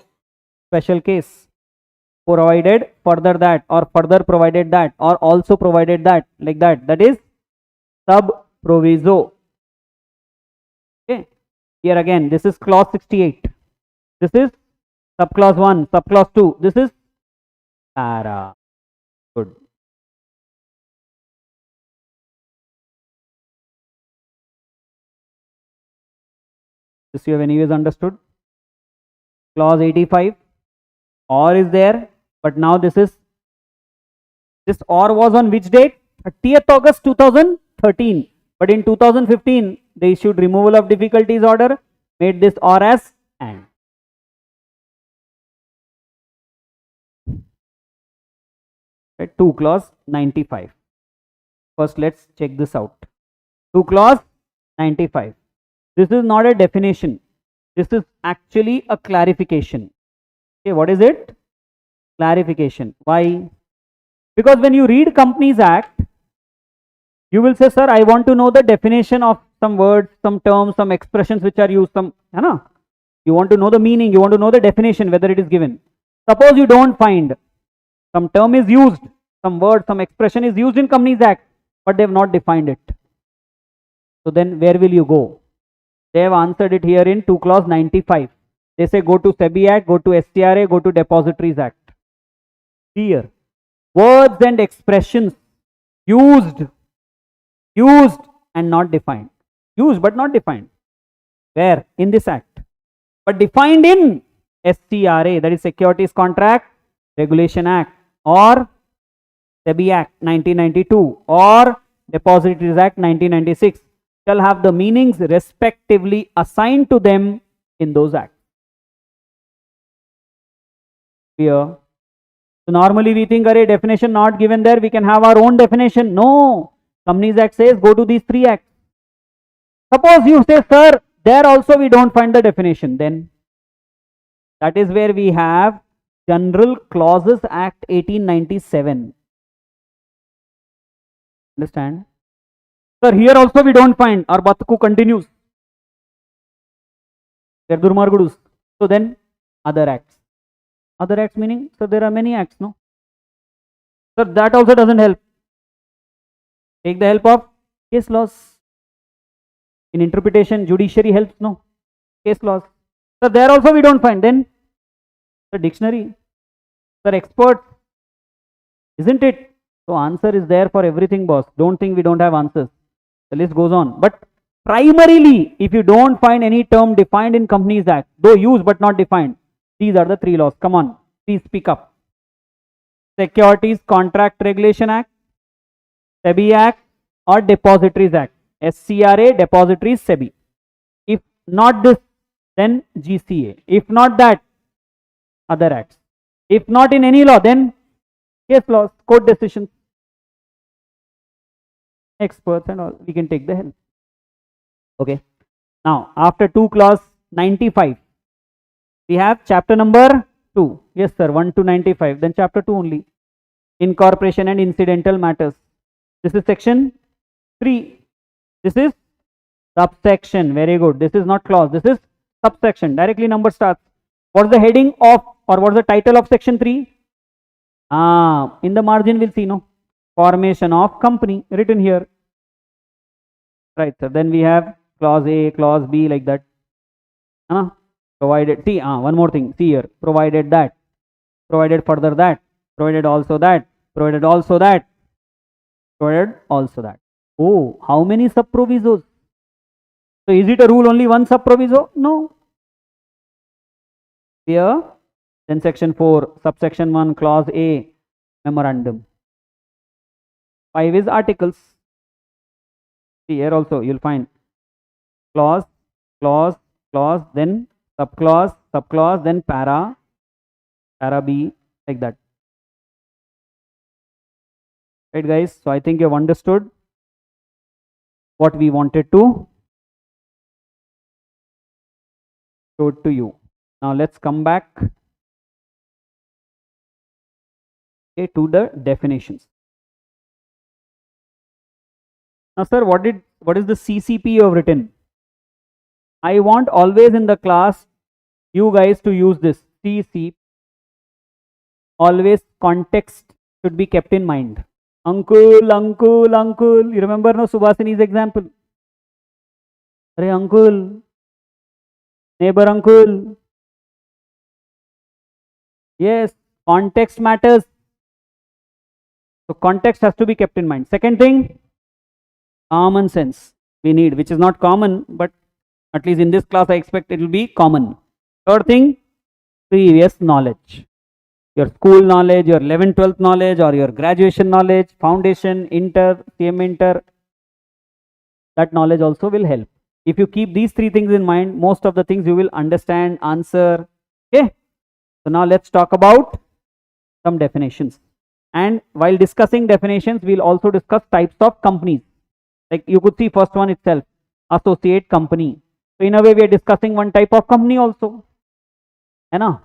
Speaker 1: special case. Provided further that, or further provided that, or also provided that, like that. That is sub proviso. Okay, here again this is clause 68. This is subclause 1, subclause 2. This is para. Good. This you have anyways understood. Clause 85, or is there, but now this or was on which date? 30th August 2013. But in 2015 they issued removal of difficulties order, made this or as and. Right, 2 clause 95. First let's check this out. 2 clause 95. This is not a definition. This is actually a clarification. Okay, what is it? Clarification. Why? Because when you read Companies Act, you will say, sir, I want to know the definition of some words, some terms, some expressions which are used. You want to know the meaning, you want to know the definition, whether it is given. Suppose you don't find, some term is used, some word, some expression is used in Companies Act, but they have not defined it. So then where will you go? They have answered it here in 2 clause 95. They say go to SEBI Act, go to STRA, go to Depositories Act. Here, words and expressions used and not defined. Used but not defined. Where? In this act. But defined in STRA, that is Securities Contract Regulation Act, or SEBI Act 1992, or Depositories Act 1996, shall have the meanings respectively assigned to them in those acts. Here, so normally we think, array definition not given there, we can have our own definition. No, Companies Act says go to these 3 acts. Suppose you say, sir, there also we don't find the definition, then that is where we have General Clauses Act 1897. Understand? Sir, here also we don't find. Our Batku continues. They're Durmargudus. So then other acts. Other acts meaning, so there are many acts, no? So that also doesn't help. Take the help of case laws. In interpretation, judiciary helps, no? Case laws. So there also we don't find. Then the dictionary. Sir, experts. Isn't it? So answer is there for everything, boss. Don't think we don't have answers. The list goes on. But primarily, if you don't find any term defined in Companies Act, though used but not defined, these are the 3 laws. Come on, please speak up. Securities Contract Regulation Act, SEBI Act or Depositories Act. SCRA, Depositories, SEBI. If not this, then GCA. If not that, other acts. If not in any law, then case laws, court decisions, experts and all. We can take the help. Okay. Now, after 2 clause 95, we have chapter number 2. Yes, sir, 1 to 95. Then chapter 2 only. Incorporation and incidental matters. This is section 3. This is subsection. Very good. This is not clause. This is subsection. Directly number starts. What's the heading of, or what's the title of section 3? In the margin we'll see, no? Formation of company, written here. Right, sir. Then we have clause A, clause B, like that. Provided, see, one more thing. See here. Provided that. Provided further that. Provided also that. Provided also that. Provided also that. Oh, how many sub provisos? So is it a rule only one sub proviso? No. Here, then section 4, subsection 1, clause A, memorandum. 5 is articles. See here also you'll find clause, clause, clause, then subclause, subclause, then para, para B, like that. Right, guys? So I think you've understood what we wanted to show it to you. Now let's come back to the definitions. Now, sir, what is the CCP you have written? I want always in the class you guys to use this CC. Always context should be kept in mind. Uncle, uncle, uncle. You remember no Subhasini's example? Arey uncle, neighbor uncle. Yes, context matters. So context has to be kept in mind. Second thing, common sense we need, which is not common, but at least in this class I expect it will be common. Third thing, previous knowledge. Your school knowledge, your 11th, 12th knowledge, or your graduation knowledge, foundation, inter, cmainter, that knowledge also will help. If you keep these 3 things in mind, most of the things you will understand, answer. Okay. So now let's talk about some definitions. And while discussing definitions, we'll also discuss types of companies. Like you could see first one itself, associate company. So in a way we are discussing one type of company also. You know,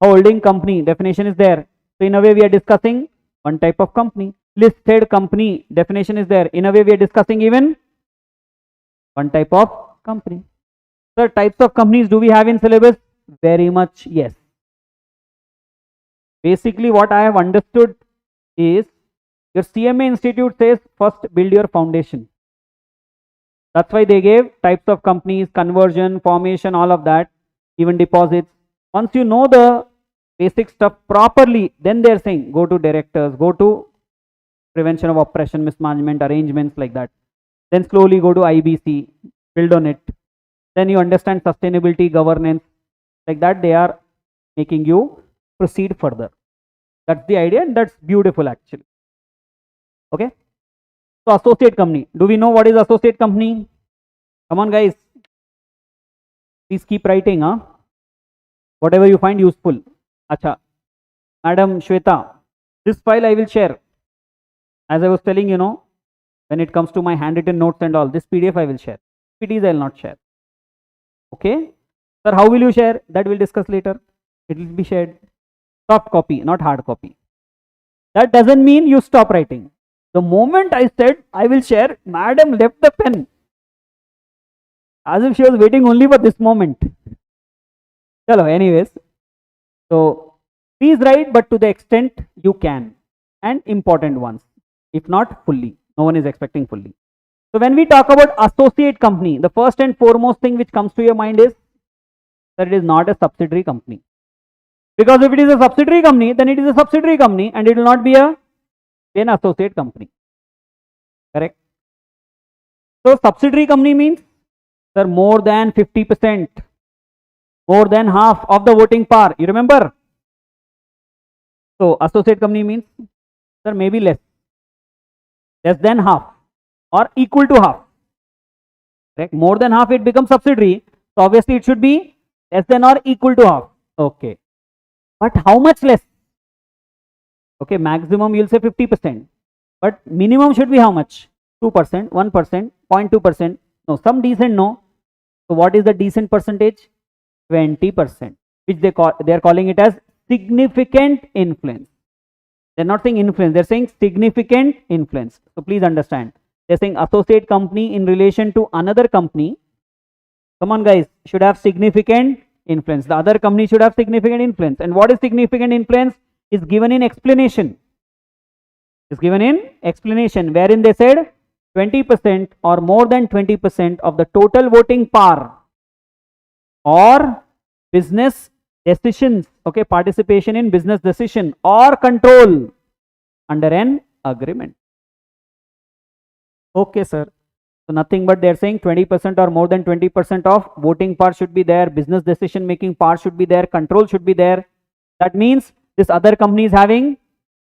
Speaker 1: holding company definition is there. So in a way we are discussing one type of company. Listed company definition is there. In a way we are discussing even one type of company. So types of companies do we have in syllabus? Very much yes. Basically what I have understood is your CMA institute says first build your foundation. That's why they gave types of companies, conversion, formation, all of that, even deposits. Once you know the basic stuff properly, then they're saying go to directors, go to prevention of oppression, mismanagement, arrangements, like that. Then slowly go to IBC, build on it. Then you understand sustainability, governance, like that they are making you proceed further. That's the idea, and that's beautiful actually. Okay. So associate company. Do we know what is associate company? Come on guys. Please keep writing, huh? Whatever you find useful. Acha. Madam Shweta, this file I will share. As I was telling, you know, when it comes to my handwritten notes and all, this PDF I will share. PDs I will not share. Okay. Sir, how will you share? That we'll discuss later. It will be shared. Soft copy, not hard copy. That doesn't mean you stop writing. The moment I said I will share, madam left the pen. As if she was waiting only for this moment. Hello, anyways. So please write, but to the extent you can. And important ones. If not fully. No one is expecting fully. So when we talk about associate company, the first and foremost thing which comes to your mind is that it is not a subsidiary company. Because if it is a subsidiary company, then it is a subsidiary company and it will not be an associate company. Correct? So subsidiary company means, sir, more than 50%, more than half of the voting power. You remember? So associate company means, sir, maybe less. less than half or equal to half. Correct? More than half, it becomes subsidiary. So obviously it should be less than or equal to half. Okay. But how much less? Okay, maximum you'll say 50%. But minimum should be how much? 2%, 1%, 0.2%. No, some decent no. So what is the decent percentage? 20%, which they are calling it as significant influence. They're not saying influence, they're saying significant influence. So please understand. They're saying associate company in relation to another company. Come on guys, should have significant influence. The other company should have significant influence. And what is significant influence is given in explanation. Is given in explanation, wherein they said 20% or more than 20% of the total voting power or business decisions, okay, participation in business decision or control under an agreement. Okay, sir. So nothing but they're saying 20% or more than 20% of voting power should be there, business decision making power should be there, control should be there. That means this other company is having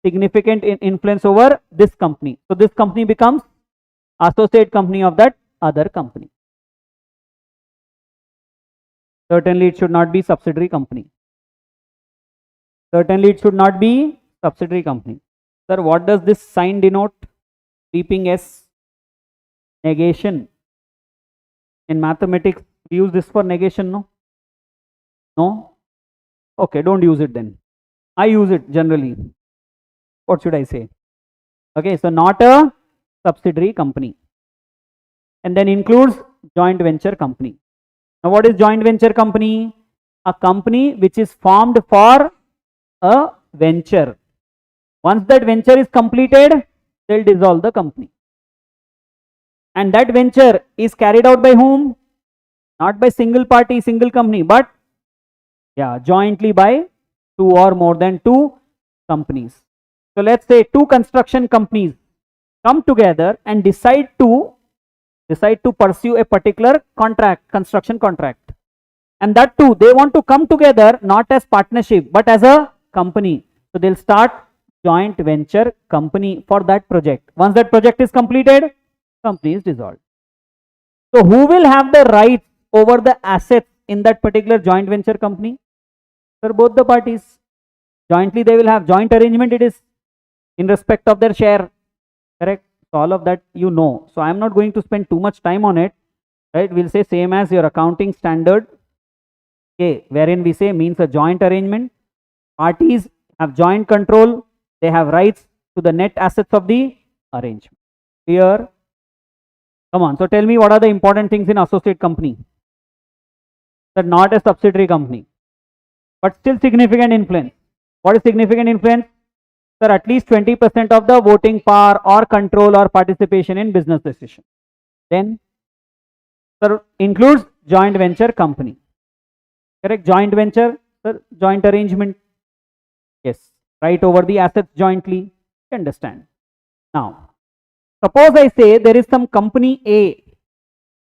Speaker 1: significant influence over this company. So this company becomes associate company of that other company. Certainly it should not be subsidiary company. Certainly it should not be subsidiary company. Sir, what does this sign denote? Keeping S. Negation. In mathematics, we use this for negation, no? No? Okay, don't use it then. I use it generally. What should I say? Okay, so not a subsidiary company. And then includes joint venture company. Now what is joint venture company? A company which is formed for a venture. Once that venture is completed, they'll dissolve the company. And that venture is carried out by whom? Not by single party, single company, but yeah, jointly by two or more than two companies. So let's say two construction companies come together and decide to pursue a particular contract, construction contract. And that too, they want to come together not as partnership, but as a company. So they'll start joint venture company for that project. Once that project is completed, company is dissolved. So who will have the rights over the assets in that particular joint venture company? For both the parties. Jointly they will have joint arrangement, it is in respect of their share. Correct? So all of that you know. So I am not going to spend too much time on it. Right? We'll say same as your accounting standard. Okay, wherein we say means a joint arrangement. Parties have joint control. They have rights to the net assets of the arrangement. Clear? Come on. So tell me, what are the important things in associate company? That not a subsidiary company, but still significant influence. What is significant influence? Sir, at least 20% of the voting power or control or participation in business decision. Then, sir, includes joint venture company. Correct? Joint venture, sir, joint arrangement. Yes, right over the assets jointly. You understand? Now, suppose I say there is some company A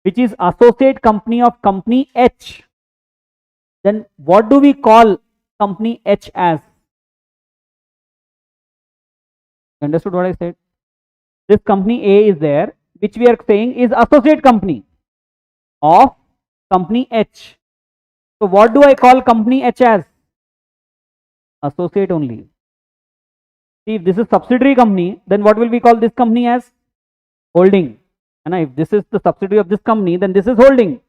Speaker 1: which is associate company of company H. Then what do we call company H as? Understood what I said? This company A is there, which we are saying is associate company of company H. So what do I call company H as? Associate only. See, if this is subsidiary company, then what will we call this company as? Holding. And if this is the subsidiary of this company, then this is holding.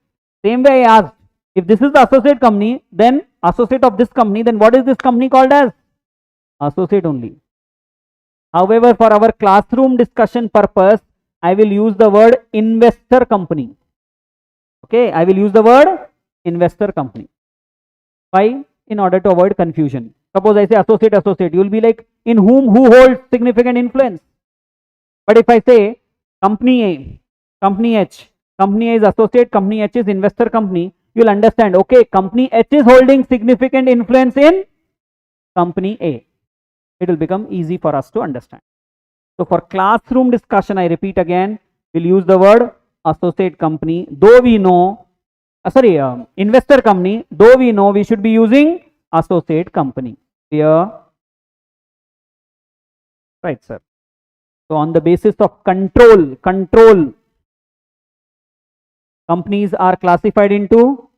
Speaker 1: Same way I asked, if this is the associate company, then associate of this company, then what is this company called as? Associate only. However, for our classroom discussion purpose, I will use the word investor company. Okay, I will use the word investor company. Why? In order to avoid confusion. Suppose I say associate, you will be like, in who holds significant influence? But if I say company A, company H, company A is associate, company H is investor company, you will understand, okay, company H is holding significant influence in company A. It will become easy for us to understand. So for classroom discussion, I repeat again, we'll use the word associate company, though we know, investor company, though we know we should be using associate company. Here, right, sir. So on the basis of control, companies are classified into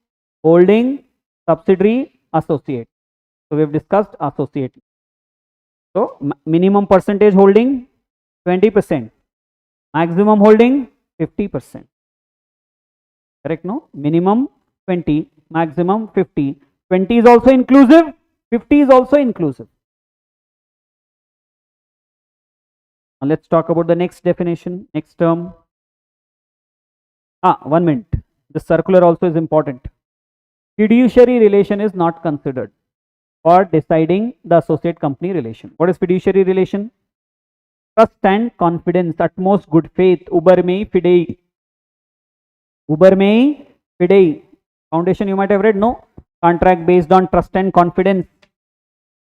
Speaker 1: holding, subsidiary, associate. So we have discussed associate. So minimum percentage holding 20%, maximum holding 50%. Correct? No? Minimum 20, maximum 50. 20 is also inclusive, 50 is also inclusive. Now let's talk about the next definition, next term. 1 minute. The circular also is important. Fiduciary relation is not considered for deciding the associate company relation. What is fiduciary relation? Trust and confidence, utmost good faith, uber mei fidei. Uber mei fidei. Foundation you might have read, no? Contract based on trust and confidence.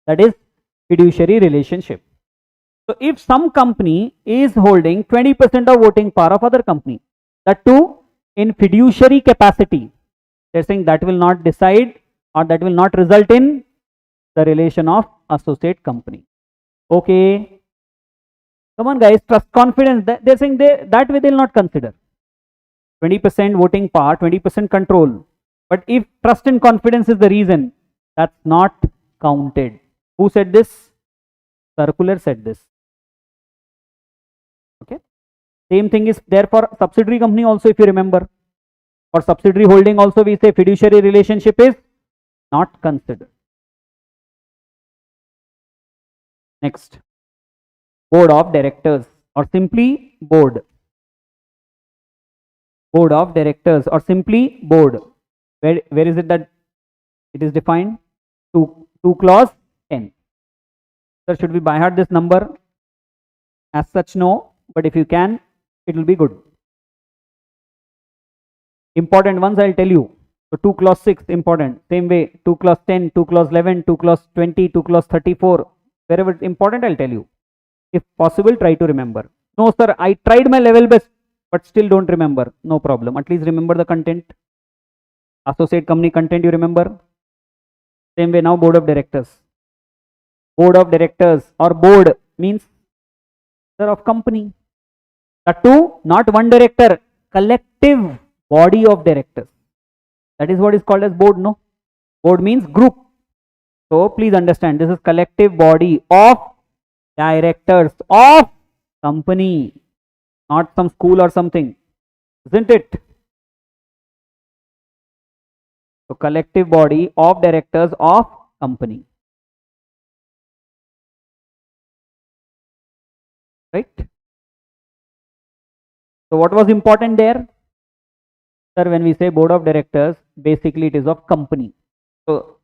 Speaker 1: That is fiduciary relationship. So if some company is holding 20% of voting power of other company, that too in fiduciary capacity, they are saying that will not decide or that will not result in the relation of associate company. Okay. Come on guys, trust, confidence, they are saying that way they will not consider. 20% voting power, 20% control. But if trust and confidence is the reason, that's not counted. Who said this? Circular said this. Okay. Same thing is there for subsidiary company also, if you remember. For subsidiary holding also we say fiduciary relationship is not considered. Next, board of directors or simply board. Board of directors or simply board. Where is it that it is defined? 2 clause 10. Sir, should we by heart this number? As such, no, but if you can, it will be good. Important ones I will tell you. So 2 clause 6 important. Same way 2 clause 10, 2 clause 11, 2 clause 20, 2 clause 34. Wherever it's important, I will tell you. If possible, try to remember. No sir, I tried my level best, but still don't remember. No problem. At least remember the content. Associate company content you remember. Same way now board of directors. Board of directors or board means of company. That too, not one director, collective body of directors. That is what is called as board, no? Board means group. So please understand, this is collective body of directors of company, not some school or something, isn't it? So collective body of directors of company. Right? So what was important there? Sir, when we say board of directors, basically it is of company. So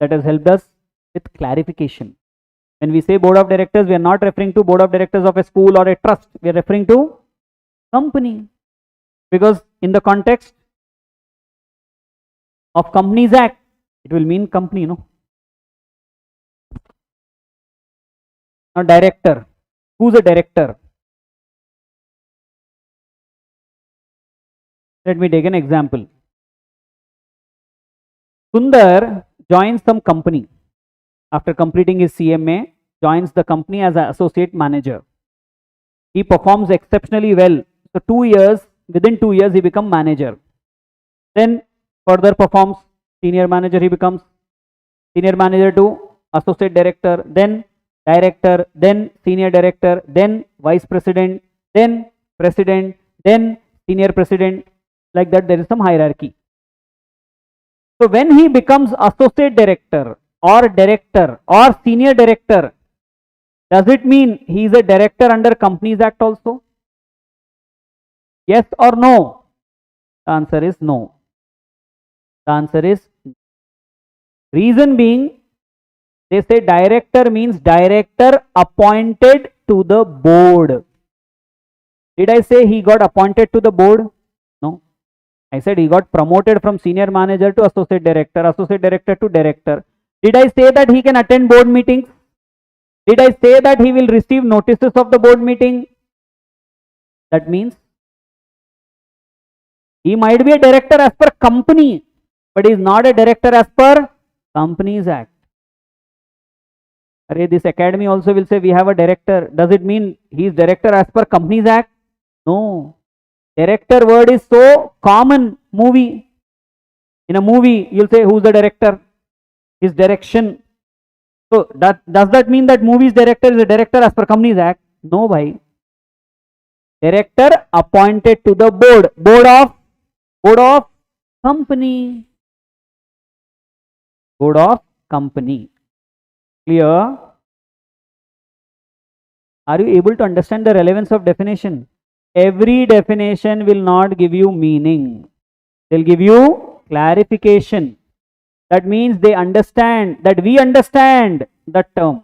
Speaker 1: that has helped us with clarification. When we say board of directors, we are not referring to board of directors of a school or a trust. We are referring to company. Because in the context of Companies Act, it will mean company, no? Now director. Who's a director? Let me take an example. Sundar joins some company. After completing his CMA, joins the company as an associate manager. He performs exceptionally well. So 2 years, within 2 years, he becomes manager. Then further performs, senior manager he becomes, senior manager to associate director, then director, then senior director, then vice president, then president, then senior president. Like that, there is some hierarchy. So when he becomes associate director or senior director, does it mean he is a director under Companies Act also? Yes or no? The answer is no. The answer is no. Reason being, they say director means director appointed to the board. Did I say he got appointed to the board? No. I said he got promoted from senior manager to associate director to director. Did I say that he can attend board meetings? Did I say that he will receive notices of the board meeting? That means he might be a director as per company, but he is not a director as per Companies Act. This academy also will say we have a director. Does it mean he is director as per Companies Act? No. Director word is so common. Movie. In a movie, you'll say who's the director? His direction. So does that mean that movie's director is a director as per Companies Act? No, bhai. Director appointed to the board. Board of company. Board of company. Clear? Are you able to understand the relevance of definition? Every definition will not give you meaning. They'll give you clarification. That means they understand, that we understand that term.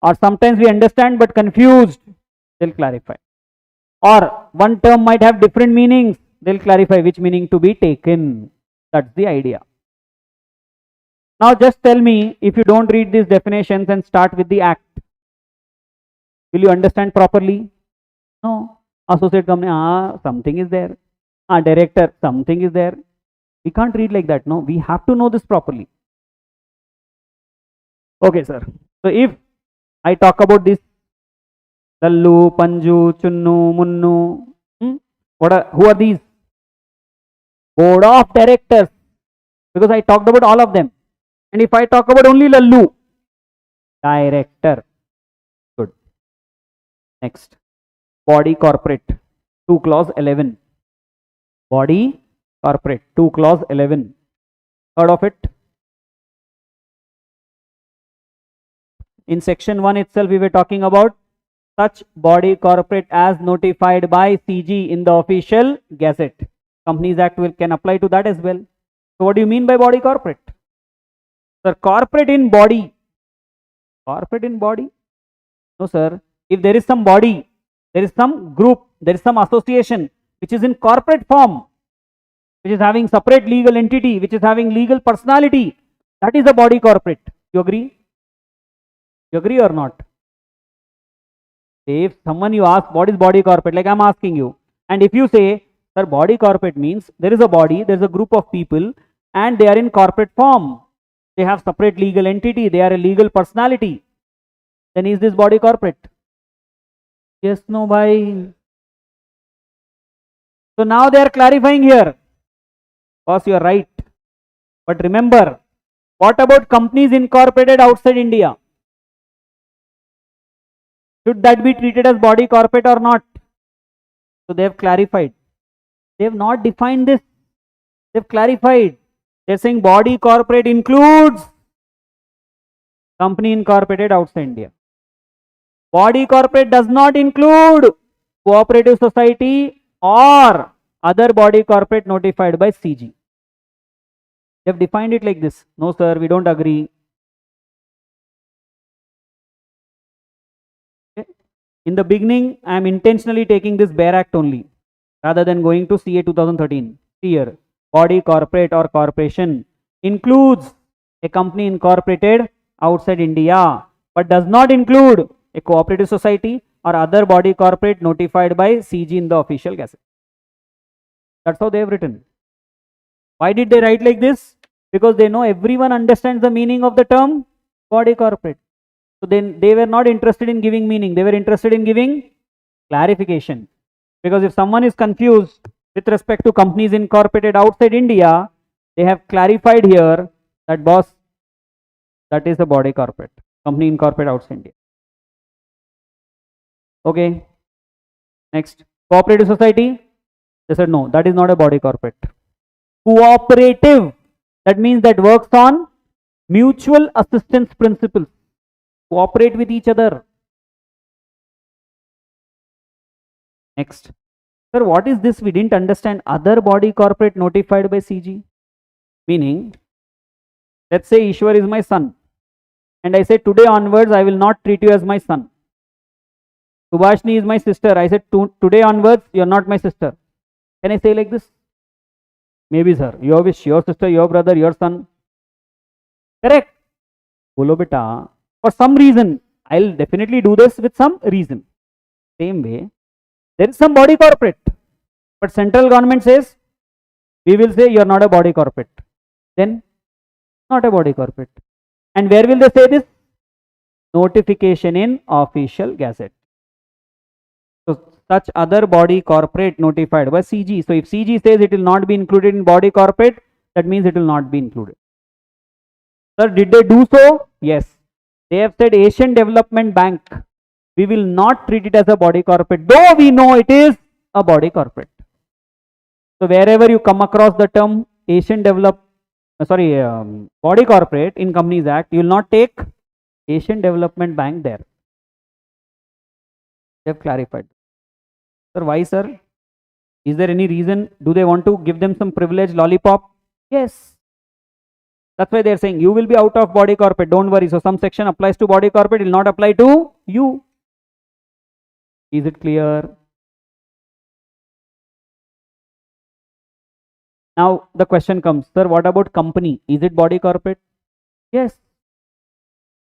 Speaker 1: Or sometimes we understand but confused. They'll clarify. Or one term might have different meanings. They'll clarify which meaning to be taken. That's the idea. Now just tell me, if you don't read these definitions and start with the act, will you understand properly? No. Associate company, something is there. Director, something is there. We can't read like that. No, we have to know this properly. Okay, sir. So if I talk about this, Lallu, Panju, Chunnu, Munnu, who are these? Board of directors. Because I talked about all of them. And if I talk about only Lallu, director. Good. Next. Body corporate. 2 clause 11. Body corporate. 2 clause 11. Heard of it? In section 1 itself, we were talking about such body corporate as notified by CG in the official gazette. Companies Act can apply to that as well. So what do you mean by body corporate? Sir, corporate in body. Corporate in body? No, sir. If there is some body, there is some group, there is some association which is in corporate form, which is having separate legal entity, which is having legal personality, that is a body corporate. You agree? You agree or not? If someone you ask what is body corporate, like I am asking you, and if you say, sir, body corporate means there is a body, there is a group of people and they are in corporate form, they have separate legal entity, they are a legal personality, then is this body corporate? Yes, no, bhai. So now they are clarifying here. Boss, you are right. But remember, what about companies incorporated outside India? Should that be treated as body corporate or not? So they have clarified. They have not defined this. They have clarified. They are saying body corporate includes company incorporated outside India. Body corporate does not include cooperative society or other body corporate notified by CG. They have defined it like this. No, sir, we don't agree. Okay. In the beginning, I am intentionally taking this bare act only rather than going to CA 2013. Here, body corporate or corporation includes a company incorporated outside India, but does not include a cooperative society or other body corporate notified by CG in the official gazette. That's how they have written. Why did they write like this? Because they know everyone understands the meaning of the term body corporate. So then they were not interested in giving meaning. They were interested in giving clarification. Because if someone is confused with respect to companies incorporated outside India, they have clarified here that, boss, that is a body corporate, company incorporated outside India. Okay. Next, cooperative society. They said no, that is not a body corporate. Cooperative, that means that works on mutual assistance principles. Cooperate with each other. Next, sir, what is this? We didn't understand. Other body corporate notified by CG. Meaning, let's say Ishwar is my son, and I say today onwards I will not treat you as my son. Subhashni is my sister. I said today onwards you are not my sister. Can I say like this? Maybe, sir. Your wish, your sister, your brother, your son. Correct? Bolo beta. For some reason, I'll definitely do this with some reason. Same way, there is some body corporate, but central government says, we will say you are not a body corporate. Then, not a body corporate. And where will they say this? notification in official gazette. So such other body corporate notified by CG. So if CG says it will not be included in body corporate, that means it will not be included. Sir, did they do so? Yes. They have said Asian Development Bank, we will not treat it as a body corporate, though we know it is a body corporate. So wherever you come across the term body corporate in Companies Act, you will not take Asian Development Bank there. They have clarified. Sir, why, sir? Is there any reason? Do they want to give them some privilege lollipop? Yes. That's why they are saying you will be out of body corporate. Don't worry. So some section applies to body corporate, it will not apply to you. Is it clear? Now the question comes, sir, what about company? Is it body corporate? Yes.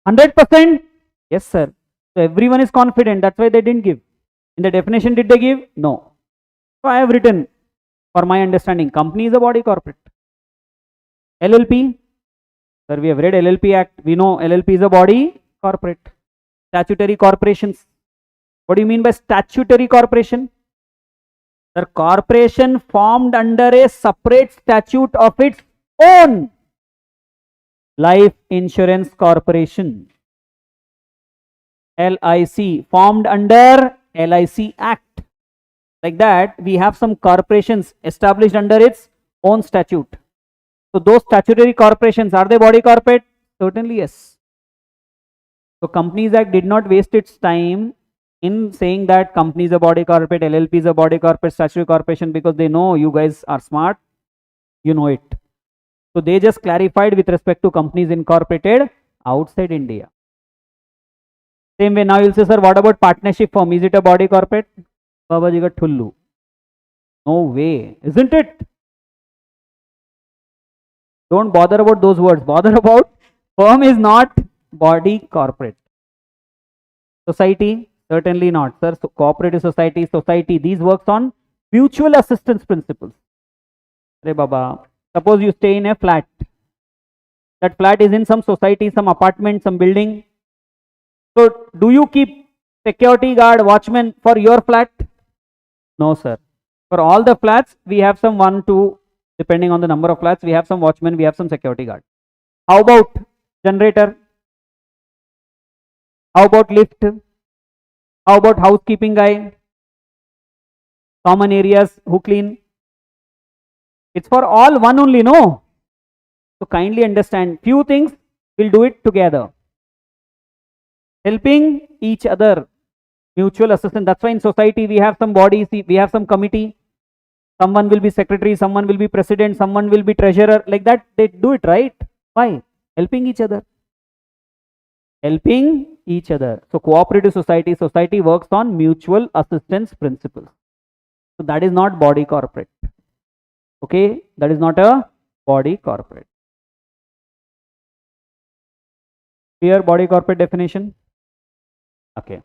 Speaker 1: 100%? Yes, sir. So everyone is confident. That's why they didn't give. In the definition, did they give? No. So I have written, for my understanding, company is a body corporate. LLP? Sir, we have read LLP Act. We know LLP is a body corporate. Statutory corporations. What do you mean by statutory corporation? The corporation formed under a separate statute of its own. Life Insurance Corporation. LIC, formed under LIC Act. Like that, we have some corporations established under its own statute. So those statutory corporations, are they body corporate? Certainly yes. So Companies Act did not waste its time in saying that company is a body corporate, LLP is a body corporate, statutory corporation, because they know you guys are smart, you know it. So they just clarified with respect to companies incorporated outside India. Same way, now you'll say, sir, what about partnership firm? Is it a body corporate? Babaji got thullu. No way, isn't it? Don't bother about those words. Bother about firm is not body corporate. Society? Certainly not, sir. So cooperative society, these works on mutual assistance principles. Re Baba, suppose you stay in a flat. That flat is in some society, some apartment, some building. So do you keep security guard, watchman for your flat? No, sir. For all the flats, we have some 1, 2, depending on the number of flats, we have some watchmen, we have some security guard. How about generator? How about lift? How about housekeeping guy? Common areas, who clean? It's for all one only, no? So kindly understand, few things, we'll do it together. Helping each other, mutual assistance. That's why in society we have some bodies, we have some committee. Someone will be secretary, someone will be president, someone will be treasurer. Like that, they do it, right? Why? Helping each other. Helping each other. So cooperative society works on mutual assistance principles. So that is not body corporate. Okay, that is not a body corporate. Clear body corporate definition? Okay.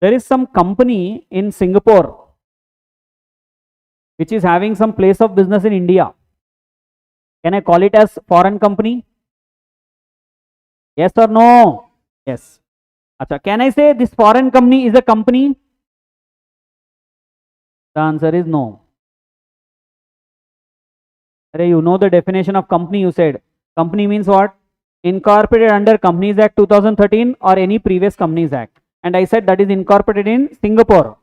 Speaker 1: There is some company in Singapore which is having some place of business in India. Can I call it as foreign company? Yes or no? Yes. Achha, can I say this foreign company is a company? The answer is no. You know the definition of company, you said. Company means what? Incorporated under Companies Act 2013 or any previous Companies Act. And I said that is incorporated in Singapore.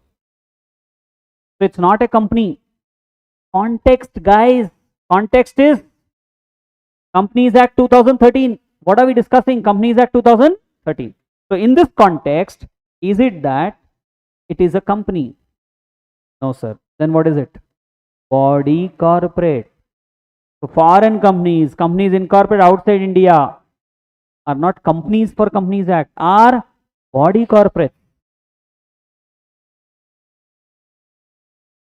Speaker 1: So it's not a company. Context, guys. Context is Companies Act 2013. What are we discussing? Companies Act 2013. So in this context, is it that it is a company? No, sir. Then what is it? Body corporate. So foreign companies, companies incorporated outside India are not companies for Companies Act, are body corporate.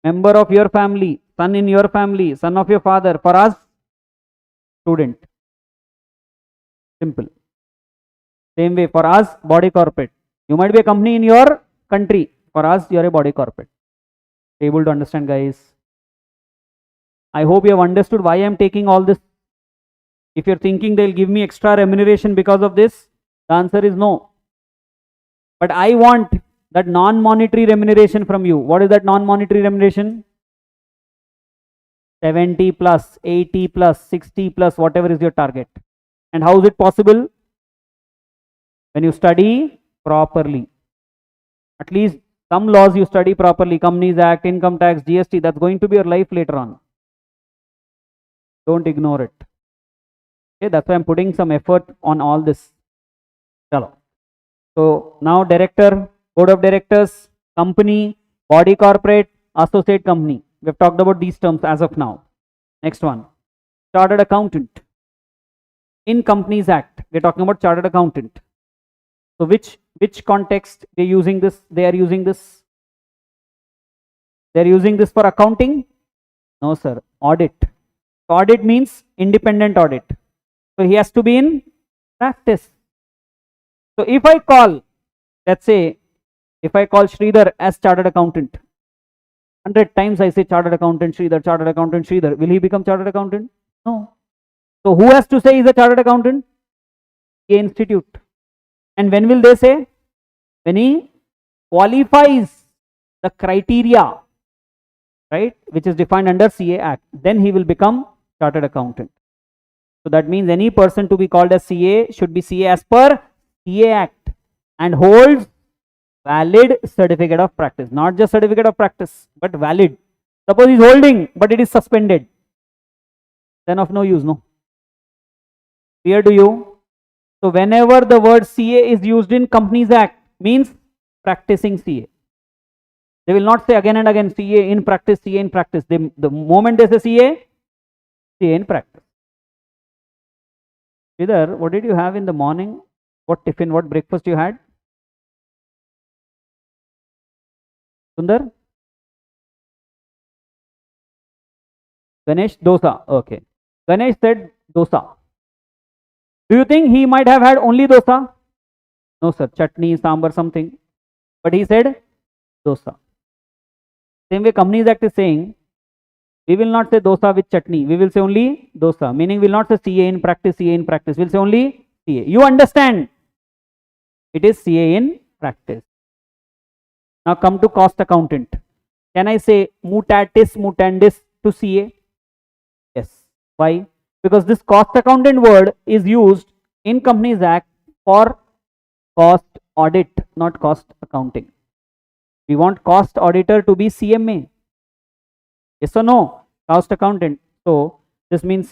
Speaker 1: Member of your family, son in your family, son of your father. For us, student. Simple. Same way, for us, body corporate. You might be a company in your country. For us, you are a body corporate. Able to understand, guys? I hope you have understood why I am taking all this. If you are thinking they will give me extra remuneration because of this, the answer is no. but I want that non-monetary remuneration from you. What is that non-monetary remuneration? 70 plus, 80 plus, 60 plus, whatever is your target. And how is it possible? When you study properly. At least some laws you study properly, Companies Act, income tax, GST, that's going to be your life later on. Don't ignore it. Okay, that's why I'm putting some effort on all this. So now director, board of directors, company, body corporate, associate company. We have talked about these terms as of now. Next one, chartered accountant. In Companies Act, we are talking about chartered accountant. So which context they are using this? They are using this for accounting? No sir, audit. Audit means independent audit. So he has to be in practice. So if I call, let's say, if I call Sridhar as chartered accountant, 100 times I say chartered accountant Sridhar, chartered accountant Sridhar, will he become chartered accountant? No. So who has to say he's a chartered accountant? CA Institute. And when will they say? When he qualifies the criteria, right, which is defined under CA Act, then he will become chartered accountant. So that means any person to be called as CA should be CA as per CA Act and holds valid certificate of practice. Not just certificate of practice, but valid. Suppose he is holding, but it is suspended. Then of no use, no? Clear to you? So whenever the word CA is used in Companies Act, means practicing CA. They will not say again and again CA in practice, CA in practice. The moment they say CA, CA in practice. Sridhar, what did you have in the morning? What tiffin, what breakfast you had? Sundar? Ganesh, dosa. Okay. Ganesh said dosa. Do you think he might have had only dosa? No sir, chutney, sambar, something. But he said dosa. Same way Companies Act is saying, we will not say dosa with chutney. We will say only dosa. Meaning we will not say CA in practice, CA in practice. We will say only CA. You understand? It is CA in practice. Now come to cost accountant. Can I say mutatis mutandis to CA? Yes. Why? Because this cost accountant word is used in Companies Act for cost audit, not cost accounting. We want cost auditor to be CMA. Yes or no? Cost accountant. So this means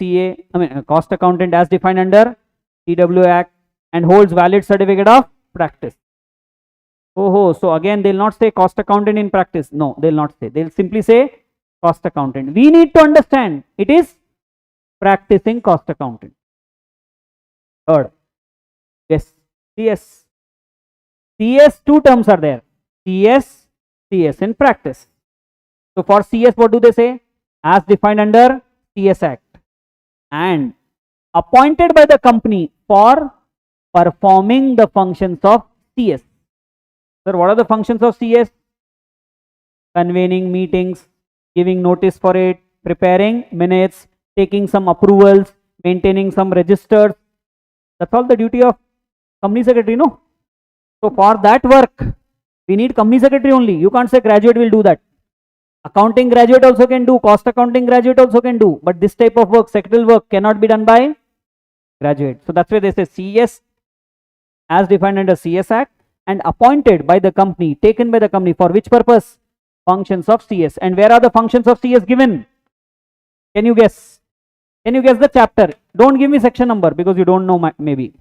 Speaker 1: cost accountant as defined under CW Act and holds valid certificate of practice. Oh, so again they'll not say cost accountant in practice. No, they'll not say. They'll simply say cost accountant. We need to understand it is practicing cost accountant. Third, yes, CS. CS, two terms are there. CS, CS in practice. So for CS, what do they say? As defined under CS Act and appointed by the company for performing the functions of CS. Sir, what are the functions of CS? Convening meetings, giving notice for it, preparing minutes, taking some approvals, maintaining some registers. That's all the duty of company secretary, no? So for that work, we need company secretary only. You can't say graduate will do that. Accounting graduate also can do, cost accounting graduate also can do, but this type of work, secretarial work, cannot be done by graduate. So that's why they say CS as defined under CS Act and appointed by the company, taken by the company for which purpose? Functions of CS. And where are the functions of CS given? Can you guess? Can you guess the chapter? Don't give me section number because you don't know maybe.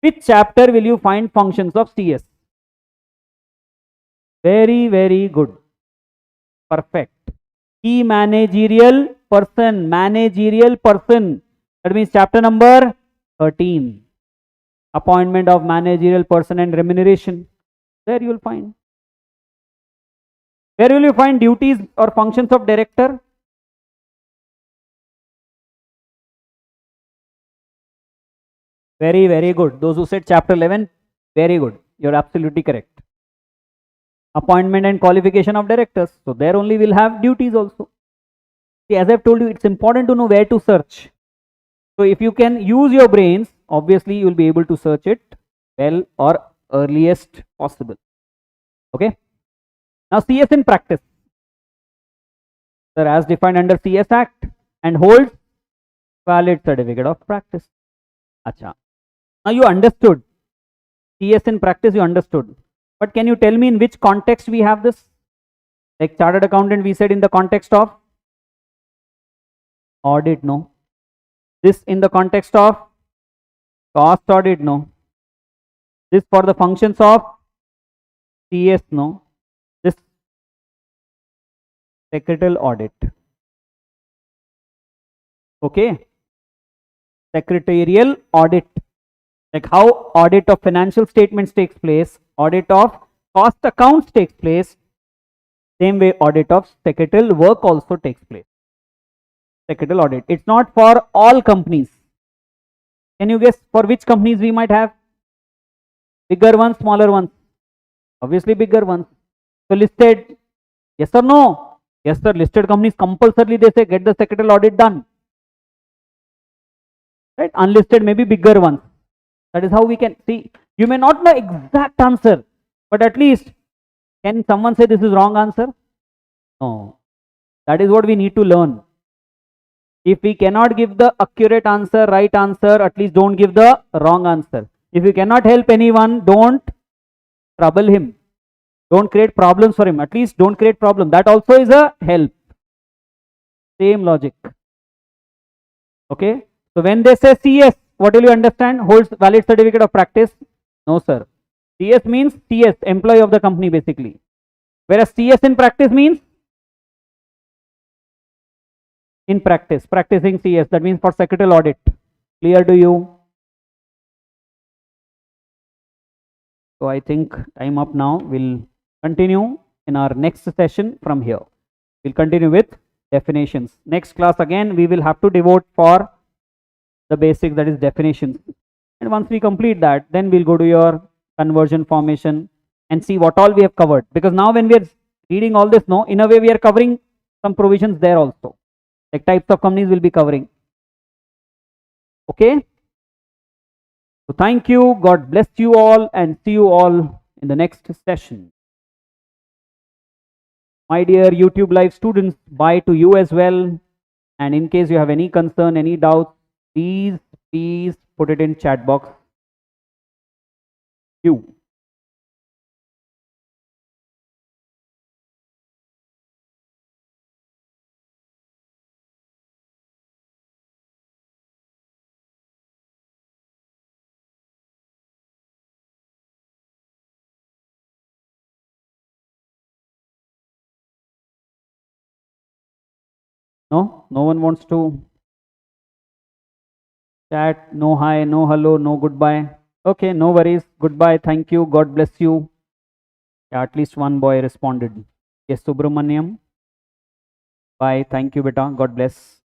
Speaker 1: Which chapter will you find functions of CS? Very, very good. Perfect. Key managerial person. Managerial person. That means chapter number 13. Appointment of managerial person and remuneration. There you will find. Where will you find duties or functions of director? Very, very good. Those who said chapter 11, very good. You're absolutely correct. Appointment and qualification of directors. So there only we'll have duties also. See, as I've told you, it's important to know where to search. So if you can use your brains, obviously you will be able to search it well or earliest possible. Okay. Now CS in practice, sir, as defined under CS Act and holds valid certificate of practice. Acha. Now you understood CS in practice, you understood, but can you tell me in which context we have this? Like chartered accountant, we said in the context of audit, no. This in the context of cost audit, no. This for the functions of CS, no. This secretarial audit. Okay. Secretarial audit. Like how audit of financial statements takes place, audit of cost accounts takes place, same way audit of secretarial work also takes place. Secretarial audit. It's not for all companies. Can you guess for which companies we might have? Bigger ones, smaller ones? Obviously bigger ones. So listed, yes or no? Yes sir, listed companies compulsorily they say get the secretarial audit done. Right? Unlisted maybe bigger ones. That is how we can see. You may not know exact answer, but at least can someone say this is wrong answer? No. That is what we need to learn. If we cannot give the accurate answer, right answer, at least don't give the wrong answer. If you cannot help anyone, don't trouble him. Don't create problems for him. At least don't create problem. That also is a help. Same logic. Okay. So when they say CS, what will you understand? Holds valid certificate of practice? No sir. CS means CS, employee of the company basically. Whereas CS in practice means in practice, practicing CS. That means for secretarial audit. Clear to you? So I think time up now. We'll continue in our next session from here. We'll continue with definitions. Next class again we will have to devote for the basics, that is definitions. And once we complete that, then we'll go to your conversion formation and see what all we have covered. Because now when we are reading all this, no, in a way we are covering some provisions there also. Like types of companies will be covering. Okay. So thank you. God bless you all and see you all in the next session. My dear YouTube live students, bye to you as well. And in case you have any concern, any doubt, please put it in chat box. You. No one wants to chat. No hi, no hello, no goodbye. Okay, no worries. Goodbye. Thank you. God bless you. Yeah, at least one boy responded. Yes, Subramaniam. Bye. Thank you, beta. God bless.